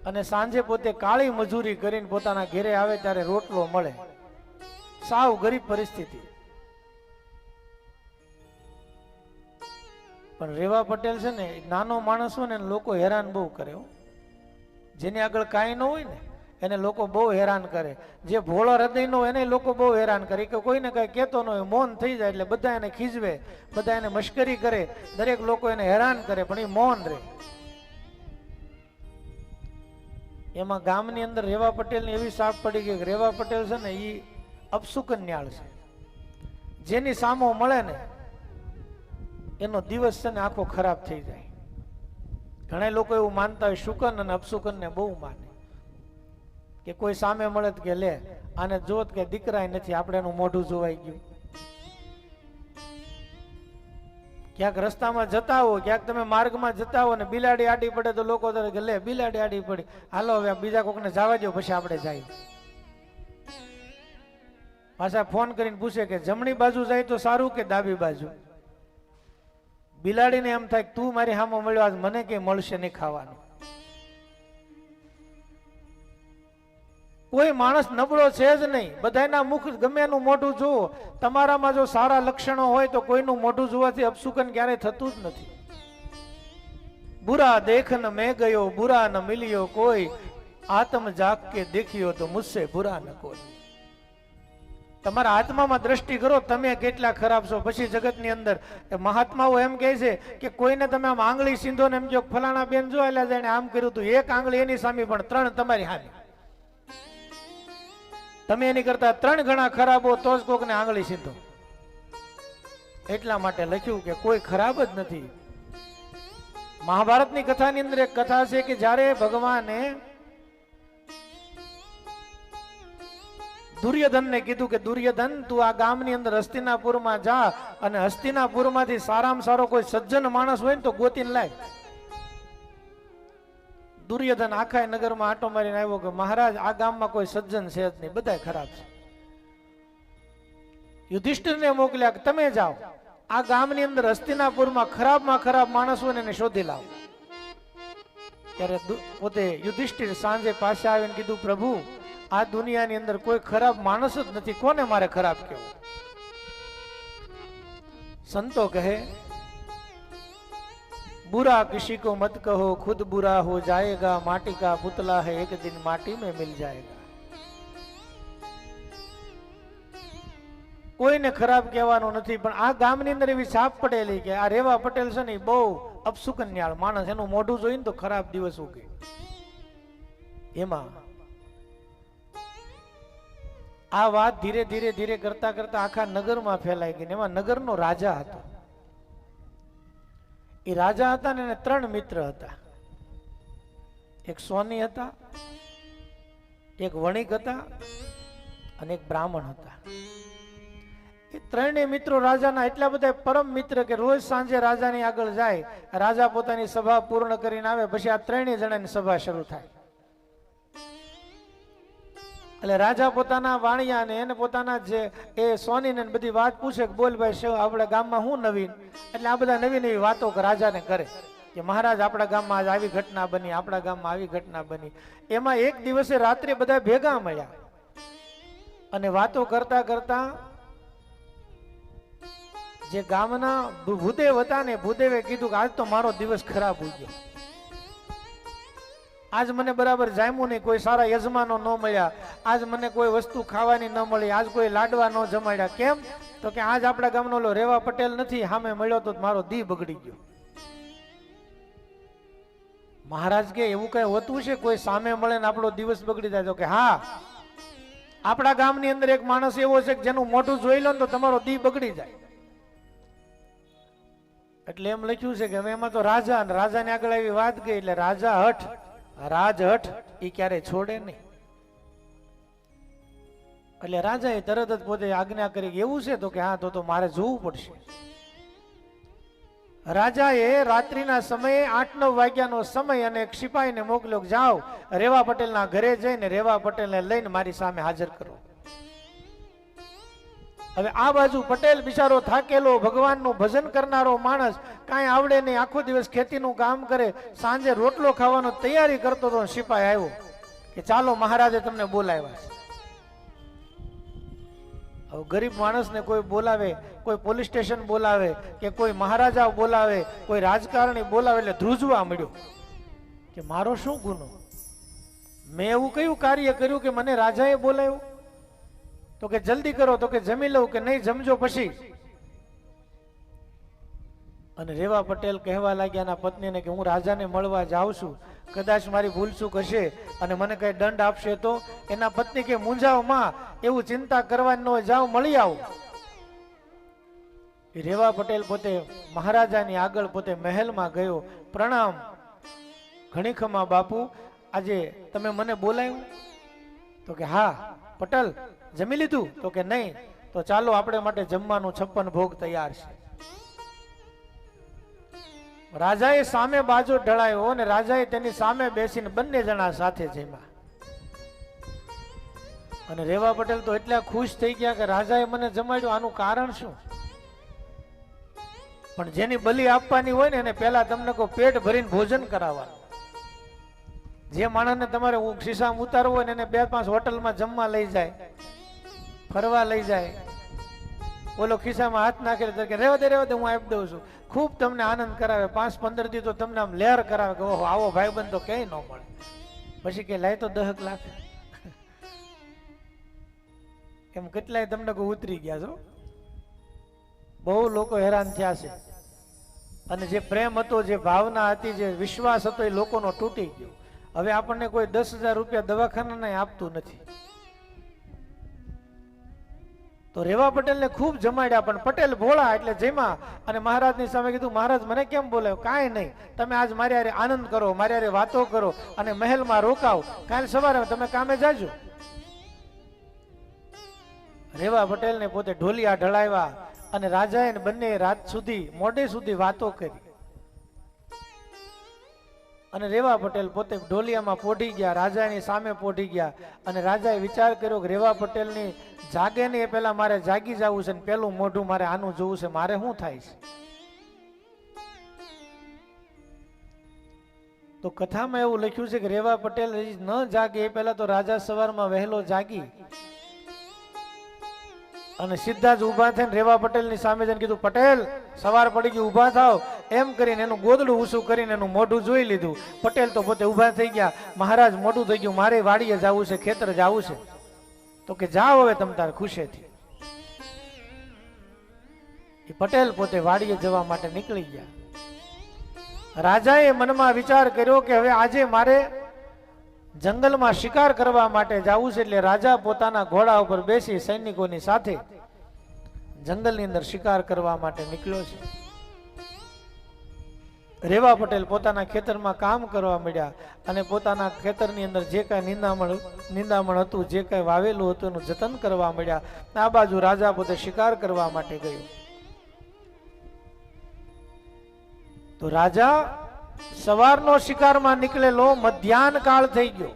અને સાંજે પોતે કાળી મજૂરી કરીને પોતાના ઘેરે આવે ત્યારે રોટલો મળે. સાવ ગરીબ પરિસ્થિતિ. પણ રેવા પટેલ છે ને નાનો માણસ હોય ને લોકો હેરાન બહુ કરે. જેની આગળ કાંઈ ન હોય ને એને લોકો બહુ હેરાન કરે. જે ભોળો હૃદયનો હોય એને લોકો બહુ હેરાન કરે, કે કોઈને કઈ કહેતો ન હોય, મૌન થઈ જાય એટલે બધા એને ખીજવે, બધા એને મશ્કરી કરે, દરેક લોકો એને હેરાન કરે, પણ એ મૌન રહે. એમાં ગામની અંદર રેવા પટેલની એવી સાપ પડી ગઈ કે રેવા પટેલ છે ને એ અપશુકન્યાળ છે. જેની સામો મળે ને એનો દિવસ છે ને આખો ખરાબ થઈ જાય. ઘણા લોકો એવું માનતા હોય, શુકન અને અપશુકન ને બહુ માને, કે કોઈ સામે મળે કે લે આને જોત કે દીકરાય નથી, આપણે એનું મોઢું જોવાઈ ગયું. ક્યાંક રસ્તામાં જતા હો, ક્યાંક તમે માર્ગમાં જતા હો ને બિલાડી આડી પડે તો લોકો કે લે બિલાડી આડી પડી, હાલો હવે બીજા કોકને જવા દો પછી આપણે જાય. પાછા ફોન કરીને પૂછે કે જમણી બાજુ જાય તો સારું કે ડાબી બાજુ. બિલાડીને એમ થાય તું મારી સામે મળ્યો, આજ મને કઈ મળશે નહીં ખાવાનું. કોઈ માણસ નબળો છે જ નહીં, બધાના મુખ ગમે એનું મોઢું જુઓ. તમારામાં જો સારા લક્ષણો હોય તો કોઈનું મોઢું જોવાથી અપશુકન ક્યારેય થતું જ નથી. બુરા દેખ ન મેં ગયો, બુરા ન મિલ્યો કોઈ, આત્મ જાગ કે દેખ્યો તો મુझसे બુરા ન કોઈ. તમારા આત્મામાં દ્રષ્ટિ કરો, તમે કેટલા ખરાબ છો. પછી જગતની અંદર મહાત્માઓ એમ કહે છે કે કોઈને તમે આમ આંગળી સીંધો ને એમ કહો ફલાણા બેન જો એટલે જાણે આમ કર્યું હતું, એક આંગળી એની સામે પણ 3 તમારી સામે. તમે એની કરતા 3 ગણા ખરાબ હો તો જ કોકને આંગળી સીધો. એટલા માટે લખ્યું કે કોઈ ખરાબ જ નથી. મહાભારતની કથાની અંદર એક કથા છે કે જ્યારે ભગવાને દુર્યોધનને કીધું કે દુર્યોધન તું આ ગામની અંદર હસ્તિનાપુરમાં જા અને હસ્તિનાપુરમાંથી સારામાં સારો કોઈ સજ્જન માણસ હોય ને તો ગોતીને લાય. દુર્યોધન આખા નગરમાં આટો મારીને આવ્યો કે મહારાજ આ ગામમાં કોઈ સજ્જન છે જ નહીં, બધાય ખરાબ છે. યુધિષ્ઠિરને મોકલ્યા કે તમે જાઓ આ ગામની અંદર હસ્તિનાપુરમાં ખરાબમાં ખરાબ માણસ હોય ને એને શોધી લાવો. ત્યારે પોતે યુધિષ્ઠિર સાંજે પાસે આવીને કીધું પ્રભુ આ દુનિયાની અંદર કોઈ ખરાબ માણસ જ નથી, કોને મારે ખરાબ કહેવું? સંતો કહે बुरा किसी को मत कहो खुद बुरा हो जाएगा, माटी का पुतला है एक दिन माटी में मिल जाएगा. કોઈને ખરાબ કહેવાનું નથી, પણ આ ગામની અંદર એવી છાપ પડેલી કે આ રેવા પટેલ છે ને બહુ અપસુકન્યાળ માણસ, એનું મોઢું જોઈને તો ખરાબ દિવસ ઉગે. એમાં આ વાત ધીરે ધીરે ધીરે કરતા કરતા આખા નગરમાં ફેલાઈ ગઈ. એમાં નગરનો રાજા હતો. એ રાજા હતા ને એને 3 મિત્ર હતા. એક સોની હતા, એક વણિક હતા અને એક બ્રાહ્મણ હતા. એ 3 મિત્રો રાજાના એટલા બધા પરમ મિત્ર કે રોજ સાંજે રાજાની આગળ જાય, રાજા પોતાની સભા પૂર્ણ કરીને આવે પછી આ 3 જણાની સભા શરૂ થાય. એટલે રાજા પોતાના વાણિયાને એને પોતાના જે એ સોનીને બધી વાત પૂછે કે બોલ ભાઈ શું આપણા ગામમાં શું નવીન? એટલે આ બધા નવી નવી વાતો રાજાને કરે કે મહારાજ આપણા ગામમાં આજ આવી ઘટના બની, આપણા ગામમાં આવી ઘટના બની. એમાં એક દિવસે રાત્રે બધા ભેગા મળ્યા અને વાતો કરતા કરતા જે ગામના ભૂદેવ હતા ને ભૂદેવે કીધું કે આજ તો મારો દિવસ ખરાબ હોઈ ગયો, આજ મને બરાબર જામ્યું નહીં, કોઈ સારા યજમાનો ન મળ્યા, આજ મને કોઈ વસ્તુ ખાવાની ન મળી, આજ કોઈ લાડવા ન જમાડ્યા. કેમ? તો કે આજ આપણા ગામનો ઓલો રેવા પટેલ નથી, સામે મળ્યો તો મારો દી બગડી ગયો. મહારાજ કે એવું કઈ હોતું છે કોઈ સામે મળે ને આપણો દિવસ બગડી જાય? તો કે હા, આપણા ગામની અંદર એક માણસ એવો છે કે જેનું મોઢું જોઈ લો ને તો તમારો દી બગડી જાય. એટલે એમ લખ્યું છે કે હવે એમાં તો રાજા અને રાજાને આગળ આવી વાત ગઈ એટલે રાજા હઠ, રાજ હઠ એ ક્યારે છોડે નહીં. એટલે રાજાએ તરત જ પોતે આજ્ઞા કરી એવું છે તો કે હા તો મારે જોવું પડશે. રાજાએ રાત્રિના સમયે 8-9 વાગ્યાનો સમય અને એક સિપાહીને મોકલ્યો કે જાઓ રેવા પટેલના ઘરે જઈને રેવા પટેલને લઈને મારી સામે હાજર કરો. હવે આ બાજુ પટેલ બિચારો થાકેલો, ભગવાનનું ભજન કરનારો માણસ, કાંઈ આવડે નહીં, આખો દિવસ ખેતીનું કામ કરે, સાંજે રોટલો ખાવાનો તૈયારી કરતો હતો. સિપાહી આવ્યો કે ચાલો મહારાજે તમને બોલાવ્યા છે. હવે ગરીબ માણસને કોઈ બોલાવે, કોઈ પોલીસ સ્ટેશન બોલાવે કે કોઈ મહારાજા બોલાવે, કોઈ રાજકારણી બોલાવે એટલે ધ્રુજવા મળ્યો કે મારો શું ગુનો? મેં એવું કયું કાર્ય કર્યું કે મને રાજાએ બોલાવ્યું? તો કે જલ્દી કરો, તો કે જમી લઉં કે નહીં જમજો પછી. અને રેવા પટેલ કહેવા લાગ્યા એના પત્નીને કે હું રાજાને મળવા જાઉં છું, કદાચ મારી ભૂલચૂક હશે અને મને કઈ દંડ આપશે તો? એના પત્ની કે મૂંઝાવ માં, એવું ચિંતા કરવાની ન હોય, જાઓ મળી આવો. રેવા પટેલ પોતે મહારાજાની આગળ પોતે મહેલમાં ગયો. પ્રણામ ઘણીખમા બાપુ, આજે તમે મને બોલાવ્યું? તો કે હા. પટેલ જમી લીધું? તો કે નહીં. તો ચાલો આપણે માટે જમવાનું 56 ભોગ તૈયાર છે. રાજાએ સામે બાજુ ઢળાયો અને રાજાએ તેની સામે બેસીને બંને જણા સાથે જમ્યા. અને રેવા પટેલ તો એટલા ખુશ થઈ ગયા કે રાજાએ મને જમાડ્યું, આનું કારણ શું? પણ જેની બલિ આપવાની હોય ને એને પહેલા તમને કોઈ પેટ ભરીને ભોજન કરાવવાનું. જે માણસને તમારે ખિસ્સામાં ઉતારવું હોય ને એને 2-5 હોટલમાં જમવા લઈ જાય, ફરવા લઈ જાય, ઓલો ખિસ્સામાં હાથ નાખે કે રહેવા દે હું આપી દઉં છું, ખૂબ તમને આનંદ કરાવે, 5-15 દી તો તમને આમ લહેર કરાવે કે ઓહો આવો ભાઈબંધ તો ક્યાંય ન મળે. પછી કે લાય તો 10 લાખ, એમ કેટલાય તમને કોઈ ઉતરી ગયા છો. બહુ લોકો હેરાન થયા છે અને જે પ્રેમ હતો, જે ભાવના હતી, જે વિશ્વાસ હતો એ લોકોનો તૂટી ગયો. હવે આપણને કોઈ 10,000 રૂપિયા દવાખાના આપતું નથી. તો રેવા પટેલને ખૂબ જમાડ્યા, પણ પટેલ ભોળા એટલે જેમાં અને મહારાજની સામે કીધું, મહારાજ મને કેમ બોલાવ્યો? કાંઈ નહીં, તમે આજ મારી હારે આનંદ કરો, મારી હારે વાતો કરો અને મહેલમાં રોકાવ, કાલ સવારે તમે કામે જાજો. રેવા પટેલને પોતે ઢોલિયા ઢળાવ્યા અને રાજાએ બંને રાત સુધી મોડે સુધી વાતો કરી. અને રેવા પટેલ પોતે ઢોલિયામાં પોઢી ગયા, રાજાની સામે પોઢી ગયા અને રાજાએ વિચાર કર્યો કે રેવા પટેલની જાગે ને એ પહેલા મારે જાગી જવું છે ને પેલું મોઢું મારે આનું જોવું છે, મારે શું થાય છે? તો કથામાં એવું લખ્યું છે કે રેવા પટેલ ન જાગે એ પહેલા તો રાજા સવારમાં વહેલો જાગી અને સીધા જ ઊભા થઈને રેવા પટેલની સામે જઈને કીધું, પટેલ સવાર પડી ગઈ, ઊભા થાવ. એમ કરીને એનું ગોદડું ઊંચું કરીને એનું મોઢું જોઈ લીધું. પટેલ તો પોતે ઊભા થઈ ગયા, મહારાજ મોઢું થઈ ગયું, મારે વાડીએ જવું છે, ખેતર જવું છે. તો કે જાઓ હવે તમ તાર ખુશેથી. એ પટેલ પોતે વાડીએ જવા માટે નીકળી ગયા. રાજાએ મનમાં વિચાર કર્યો કે હવે આજે મારે જંગલમાં શિકાર કરવા માટે જવું છે. એટલે રાજા પોતાના ઘોડા ઉપર બેસી સૈનિકોની સાથે જંગલની અંદર શિકાર કરવા માટે નીકળ્યો છે. રેવા પટેલ પોતાના ખેતરમાં કામ કરવા મળ્યા અને પોતાના ખેતરની અંદર જે કાંઈ નિંદામણ હતું, જે કાંઈ વાવેલું હતું એનું જતન કરવા મળ્યા. આ બાજુ રાજા પોતે શિકાર કરવા માટે ગયો. તો રાજા સવારનો શિકારમાં નીકળેલો મધ્યાહન કાળ થઈ ગયો.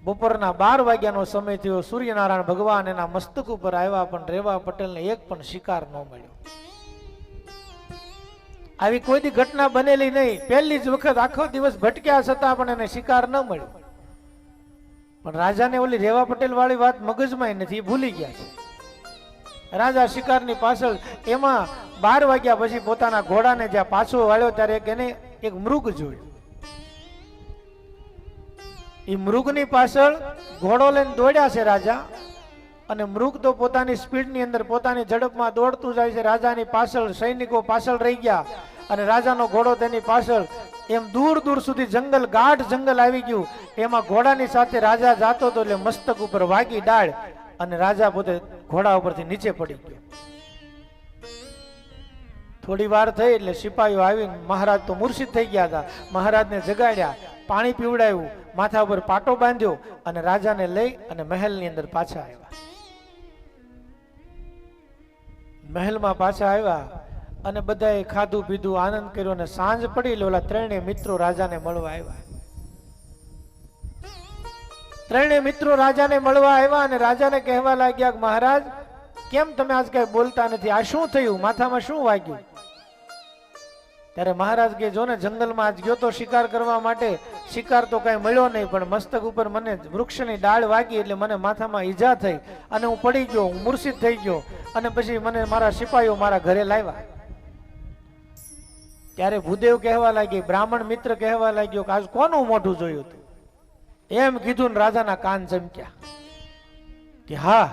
બપોરના 12 વાગ્યાનો સમય થયો. સૂર્યનારાયણ ભગવાન એના મસ્તક ઉપર આવ્યા, પણ રેવા પટેલને એક પણ શિકાર ન મળ્યો. આવી કોઈ દી ઘટના બનેલી નહીં. પહેલી જ વખત આખો દિવસ ભટક્યા છતાં પણ એને શિકાર ન મળ્યો. પણ રાજાને ઓલી રેવા પટેલ વાળી વાત મગજમાં નથી, ભૂલી ગયા છે. રાજા શિકારની પાછળ એમાં 12 વાગ્યા પછી પોતાના ઘોડાને જ્યાં પાછો વાળ્યો ત્યારે એને એક મૃગ જોયું. એ મૃગની પાછળ ઘોડો લઈને દોડ્યા છે રાજા, અને મૃગ તો પોતાની સ્પીડની અંદર પોતાની ઝડપમાં દોડતું જાય છે. રાજાની પાછળ સૈનિકો પાછળ રહી ગયા અને રાજાનો ઘોડો તેની પાછળ એમ દૂર દૂર સુધી જંગલ, ગાઢ જંગલ આવી ગયું. એમાં ઘોડાની સાથે રાજા જાતો હતો એટલે મસ્તક ઉપર વાગી ડાળ અને રાજા પોતે ઘોડા ઉપરથી નીચે પડી ગયો. થોડી વાર થઈ એટલે સિપાહીઓ આવીને, મહારાજ તો મૂર્છિત થઈ ગયા હતા, મહારાજને જગાડ્યા, પાણી પીવડાવ્યું, માથા ઉપર પાટો બાંધ્યો અને રાજાને લઈ અને મહેલની અંદર પાછા આવ્યા. મહેલમાં પાછા આવ્યા અને બધાએ ખાધું પીધું, આનંદ કર્યો અને સાંજ પડી એટલે ઓલા ત્રણેય મિત્રો રાજાને મળવા આવ્યા. ત્રણેય મિત્રો રાજાને મળવા આવ્યા અને રાજાને કહેવા લાગ્યા કે મહારાજ કેમ તમે આજ કઈ બોલતા નથી? આ શું થયું? માથામાં શું વાગ્યું? ત્યારે મહારાજ કે જો ને જંગલમાં આજ ગયો તો શિકાર કરવા માટે, શિકાર તો કઈ મળ્યો નહીં, પણ મસ્તક ઉપર મને વૃક્ષની ડાળ વાગી એટલે મને માથામાં ઈજા થઈ અને હું પડી ગયો, હું મૂર્છિત થઈ ગયો અને પછી મને મારા સિપાહીઓ મારા ઘરે લાવ્યા. ત્યારે ભૂદેવ કહેવા લાગી, બ્રાહ્મણ મિત્ર કહેવા લાગ્યો કે આજ કોનું મોઢું જોયું હતું? એમ કીધું ને રાજાના કાન ચમક્યા કે હા,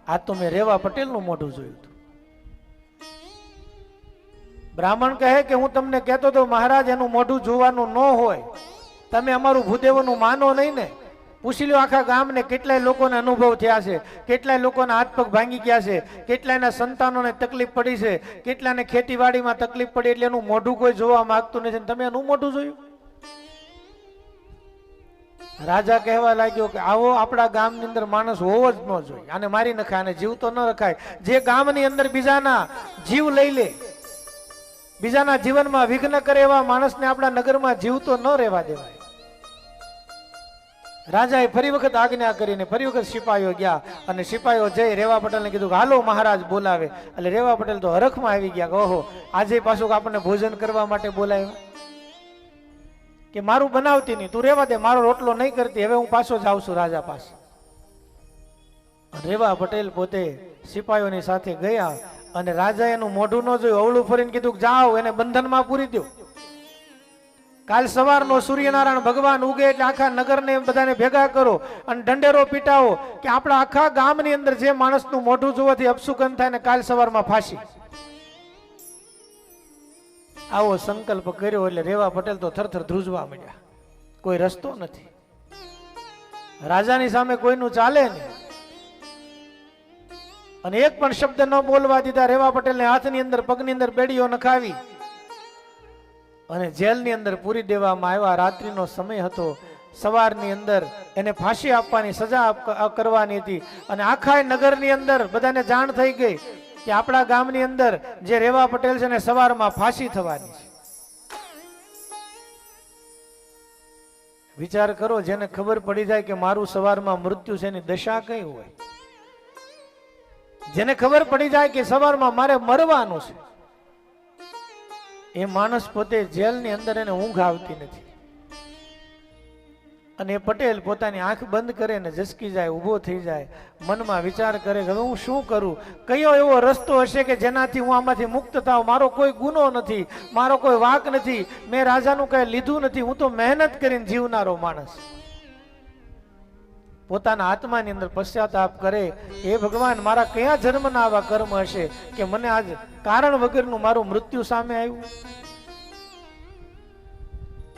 આ તો મેં રેવા પટેલનું મોઢું જોયું હતું. બ્રાહ્મણ કહે કે હું તમને કહેતો હતો મહારાજ એનું મોઢું જોવાનું ન હોય, તમે અમારું ભૂદેવનું માનો નહીં ને? પૂછી લો આખા ગામને કેટલાય લોકોને અનુભવ થયા છે, કેટલાય લોકોના હાથ પગ ભાંગી ગયા છે, કેટલાયના સંતાનોને તકલીફ પડી છે, કેટલાને ખેતીવાડીમાં તકલીફ પડી એટલે એનું મોઢું કોઈ જોવા માંગતું નથી. તમે એનું મોઢું જોયું? રાજા કહેવા લાગ્યો કે આવો આપણા ગામની અંદર માણસ હોવો જ ન જોઈએ, આને મારી નખાય, આને જીવ તો ન રખાય. જે ગામની અંદર બીજાના જીવ લઈ લે, બીજાના જીવનમાં વિઘ્ન કરે એવા માણસને આપણા નગરમાં જીવ તો ન રહેવા દેવાય. રાજાએ ફરી વખત આજ્ઞા કરીને ફરી વખત સિપાહીઓ ગયા અને સિપાહીઓ જઈ રેવા પટેલને કીધું કે હાલો મહારાજ બોલાવે. એટલે રેવા પટેલ તો હરખમાં આવી ગયા કે ઓહો, આજે પાછું આપણને ભોજન કરવા માટે બોલાવ્યો, કે મારું બનાવતી નહીં, તું રેવા દે, મારો રોટલો નહીં કરતી, હવે હું પાછો જાઉં છું રાજા પાસે. રેવા પટેલ પોતે સિપાહીઓની સાથે ગયા અને રાજા એનું મોઢું ન જોયું, અવળું ફરીને કીધું કે જાઓ એને બંધનમાં પૂરી દો. કાલ સવારનો સૂર્યનારાયણ ભગવાન ઉગે એટલે આખા નગરને બધાને ભેગા કરો અને ઢંઢેરો પીટાવો કે આપણા આખા ગામની અંદર જે માણસનું મોઢું જોવાથી અપશુકન થાય ને કાલ સવારમાં ફાંસી. આવો સંકલ્પ કર્યો એટલે રેવા પટેલ તો થરથર ધ્રુજવા માંડ્યા. કોઈ રસ્તો નથી, રાજાની સામે કોઈનું ચાલે નહીં. અને એક પણ શબ્દ ન બોલવા દીધા. રેવા પટેલને હાથની અંદર પગની અંદર બેડીઓ નખાવી અને જેલની અંદર પૂરી દેવામાં આવ્યા. રાત્રિનો સમય હતો. સવારની અંદર એને ફાંસી આપવાની સજા કરવાની હતી અને આખા નગરની અંદર બધાને જાણ થઈ ગઈ કે આપણા ગામની અંદર જે રેવા પટેલ છે ને સવારમાં ફાંસી થવાની છે. વિચાર કરો, જેને ખબર પડી જાય કે મારું સવારમાં મૃત્યુ છે એની દશા કઈ હોય. જેને ખબર પડી જાય કે સવારમાં મારે મરવાનું છે, એ માણસ પોતે જેલની અંદર એને ઊંઘ આવતી નથી. અને એ પટેલ પોતાની આંખ બંધ કરે ને ઝસકી જાય, ઊભો થઈ જાય, મનમાં વિચાર કરે કે હવે હું શું કરું, કયો એવો રસ્તો હશે કે જેનાથી હું આમાંથી મુક્ત થાવ. મારો કોઈ ગુનો નથી, મારો કોઈ વાંક નથી, મેં રાજાનું કઈ લીધું નથી, હું તો મહેનત કરીને જીવનારો માણસ. પોતાના આત્માની અંદર પશ્ચાતાપ કરે, હે ભગવાન, મારા કયા જન્મના આવા કર્મ હશે કે મને આજ કારણ વગરનું મારું મૃત્યુ સામે આવ્યું.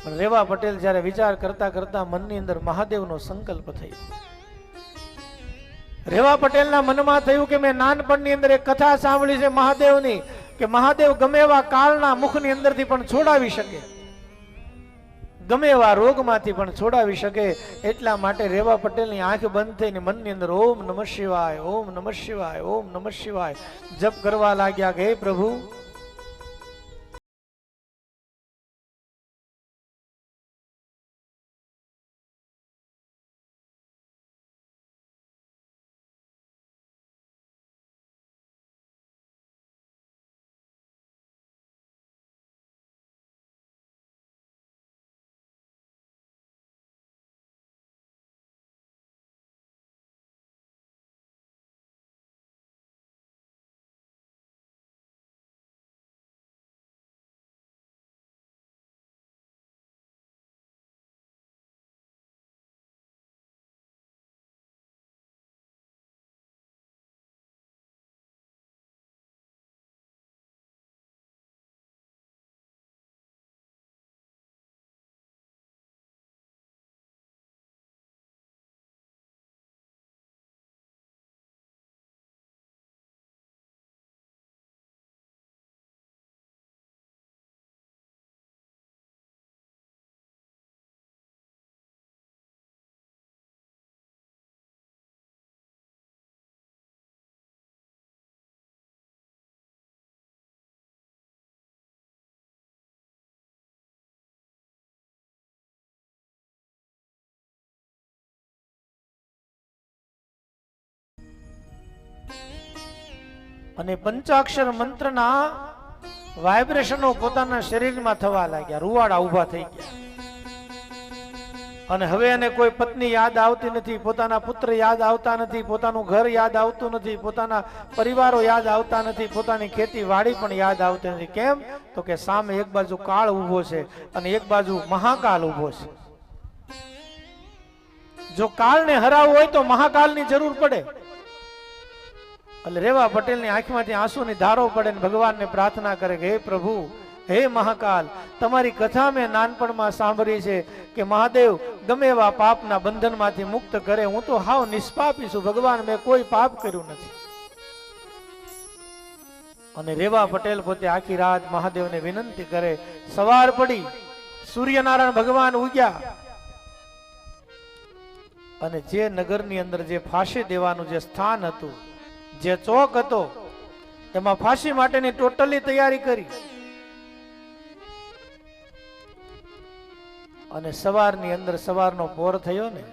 પણ રેવા પટેલ જ્યારે વિચાર કરતા કરતા મનની અંદર મહાદેવનો સંકલ્પ થયો. રેવા પટેલના મનમાં થયું કે મેં નાનપણની અંદર એક કથા સાંભળી છે મહાદેવની, કે મહાદેવ ગમે એવા કાળના મુખની અંદરથી પણ છોડાવી શકે, ગમે એવા રોગમાંથી પણ છોડાવી શકે. એટલા માટે રેવા પટેલની આંખ બંધ થઈને મનની અંદર ઓમ નમઃ શિવાય, ઓમ નમઃ શિવાય, ઓમ નમઃ શિવાય જપ કરવા લાગ્યા કે હે પ્રભુ, અને પંચાક્ષર મંત્રના વાઇબ્રેશનો પોતાના શરીરમાં થવા લાગ્યા. રૂવાડા ઊભા થઈ ગયા. અને હવે એને કોઈ પત્ની યાદ આવતી નથી, પોતાના પુત્ર યાદ આવતા નથી, પોતાનું ઘર યાદ આવતું નથી, પોતાના પરિવારો યાદ આવતા નથી, પોતાની ખેતી વાડી પણ યાદ આવતી નથી. કેમ? તો કે સામે એક બાજુ કાળ ઊભો છે અને એક બાજુ મહાકાલ ઊભો છે. જો કાળને હરાવવો હોય તો મહાકાલની જરૂર પડે. એટલે રેવા પટેલની આંખમાંથી આંસુની ધારો પડે ને ભગવાનને પ્રાર્થના કરે કે હે પ્રભુ, હે મહાકાલ, તમારી કથા મેં નાનપણમાં સાંભળી છે કે મહાદેવ ગમે એવા પાપના બંધનમાંથી મુક્ત કરે. હું તો હાવ નિષ્પાપી છું ભગવાન, મેં કોઈ પાપ કર્યું નથી. અને રેવા પટેલ પોતે આખી રાત મહાદેવને વિનંતી કરે. સવાર પડી, સૂર્યનારાયણ ભગવાન ઉગ્યા અને જે નગરની અંદર જે ફાંસી દેવાનું જે સ્થાન હતું, જે ચોક હતો, એમાં ફાંસી માટેની ટોટલી તૈયારી કરી. અને સવારની અંદર સવારનો પોર થયો ને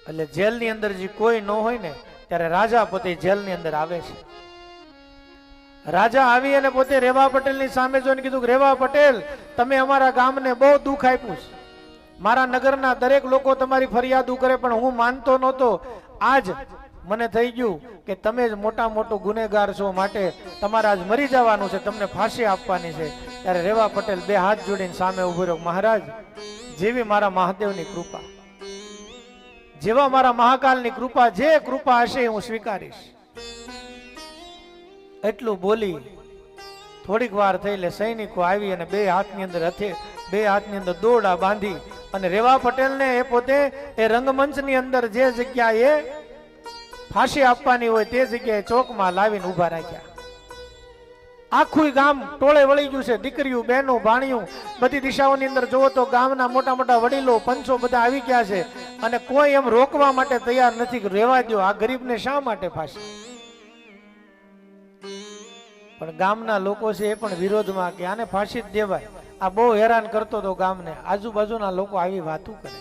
એટલે જેલની અંદર જે કોઈ ન હોય ને ત્યારે રાજા પોતે જેલની અંદર આવે છે. રાજા આવી અને પોતે રેવા પટેલની સામે જોઈને કીધું કે રેવા પટેલ, તમે અમારા ગામને બહુ દુઃખ આપ્યું છે. મારા નગરના દરેક લોકો તમારી ફરિયાદો કરે પણ હું માનતો નહોતો. આજ મને થઈ ગયું કે તમે જ મોટા મોટો ગુનેગાર છો, માટે તમારે આજ મરી જવાનું છે, તમને ફાંસી આપવાની છે. ત્યારે રેવા પટેલ બે હાથ જોડીને સામે ઉભો રહ્યો. મહારાજ, જેવી મારા મહાદેવની કૃપા, જેવા મારા મહાકાલની કૃપા, જે કૃપા હશે હું સ્વીકારીશ. એટલું બોલી થોડીક વાર થઈ એટલે સૈનિકો આવી અને બે હાથની અંદર દોરડા બાંધી અને રેવા પટેલને એ પોતે એ રંગમંચની અંદર જે જગ્યાએ ફાંસી આપવાની હોય તે જગ્યાએ ચોકમાં લાવીને ઊભા રાખ્યા. આખું ગામ ટોળે વળી ગયું છે. દીકરીઓ, બહેનો, ભાણિયું બધી દિશાઓની અંદર જોવો તો ગામના મોટા મોટા વડીલો, પંચો બધા આવી ગયા છે અને કોઈ એમ રોકવા માટે તૈયાર નથી કે રહેવા દો, આ ગરીબને શા માટે ફાંસી. પણ ગામના લોકો છે એ પણ વિરોધમાં કે આને ફાંસી જ દેવાય. આ બહુ હેરાન કરતો હતો ગામને. આજુબાજુના લોકો આવી વાતો કરે.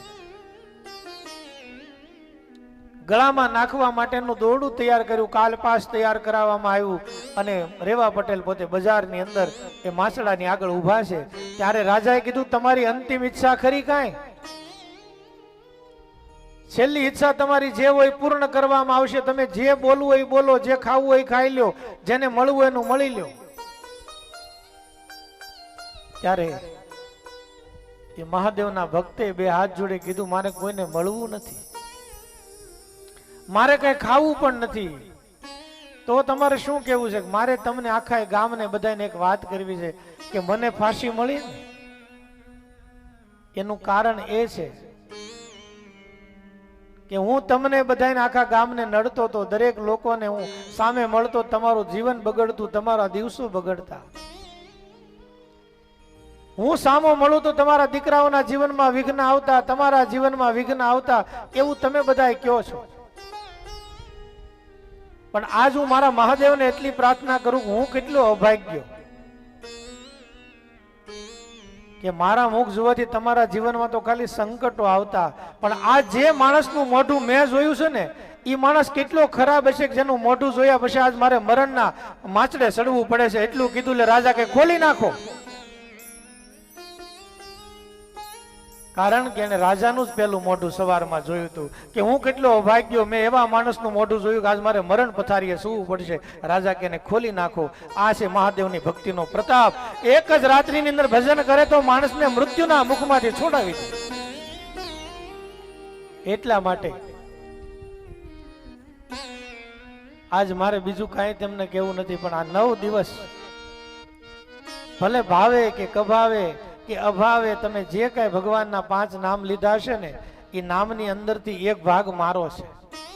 ગળામાં નાખવા માટેનું દોરડું તૈયાર કર્યું, કાલપાસ તૈયાર કરાવવામાં આવ્યું અને રેવા પટેલ પોતે બજારની અંદર એ માસડાની આગળ ઊભા છે. ત્યારે રાજાએ કીધું, તમારી અંતિમ ઈચ્છા ખરી કાંઈ? છેલ્લી ઈચ્છા તમારી જે હોય પૂર્ણ કરવામાં આવશે. તમે જે બોલવું હોય બોલો, જે ખાવું હોય ખાઈ લ્યો, જેને મળવું એનું મળી લ્યો. ત્યારે એ મહાદેવના ભક્તે બે હાથ જોડે કીધું, મારે કોઈને મળવું નથી, મારે કઈ ખાવું પણ નથી. તો તમારે શું કેવું છે? મારે તમને આખા ગામને બધાને એક વાત કરવી છે કે મને ફાંસી મળી ને એનું કારણ એ છે કે હું તમને બધાને આખા ગામને નડતો તો, દરેક લોકોને હું સામે મળતો, તમારું જીવન બગડતું, તમારા દિવસો બગડતા. હું સામો મળું તો તમારા દીકરાઓના જીવનમાં વિઘ્ન આવતા, તમારા જીવનમાં વિઘ્ન આવતા, એવું તમે બધા કહો છો. પણ આજ હું મારા મહાદેવને એટલી પ્રાર્થના કરું કે હું કેટલો અભાગ્યો કે મારા મુખ જોવાથી તમારા જીવનમાં તો ખાલી સંકટો આવતા, પણ આ જે માણસનું મોઢું મેં જોયું છે ને એ માણસ કેટલો ખરાબ હશે કે જેનું મોઢું જોયા પછી આજ મારે મરણના માચડે સડવું પડે છે. એટલું કીધું એટલે રાજા કે ખોલી નાખો. કારણ કે એને રાજાનું જ પેલું મોઢું સવારમાં જોયું હતું કે હું કેટલો અભાગ્યો, મેં એવા માણસનું મોઢું જોયું કે આજ મારે મરણ પથારીએ સૂવું પડશે. રાજા કે એને ખોલી નાખો. આ છે મહાદેવની ભક્તિનો પ્રતાપ. એક જ રાત્રિની અંદર ભજન કરે તો માણસને મૃત્યુના મુખમાંથી છોડાવી દે. એટલા માટે આજ મારે બીજું કાંઈ તેમને કહેવું નથી, પણ આ 9 દિવસ ભલે ભાવે કે કભાવે કે અભાવે તમે જે કાંઈ ભગવાનના 5 નામ લીધા હશે ને એ નામની અંદરથી એક ભાગ મારો છે.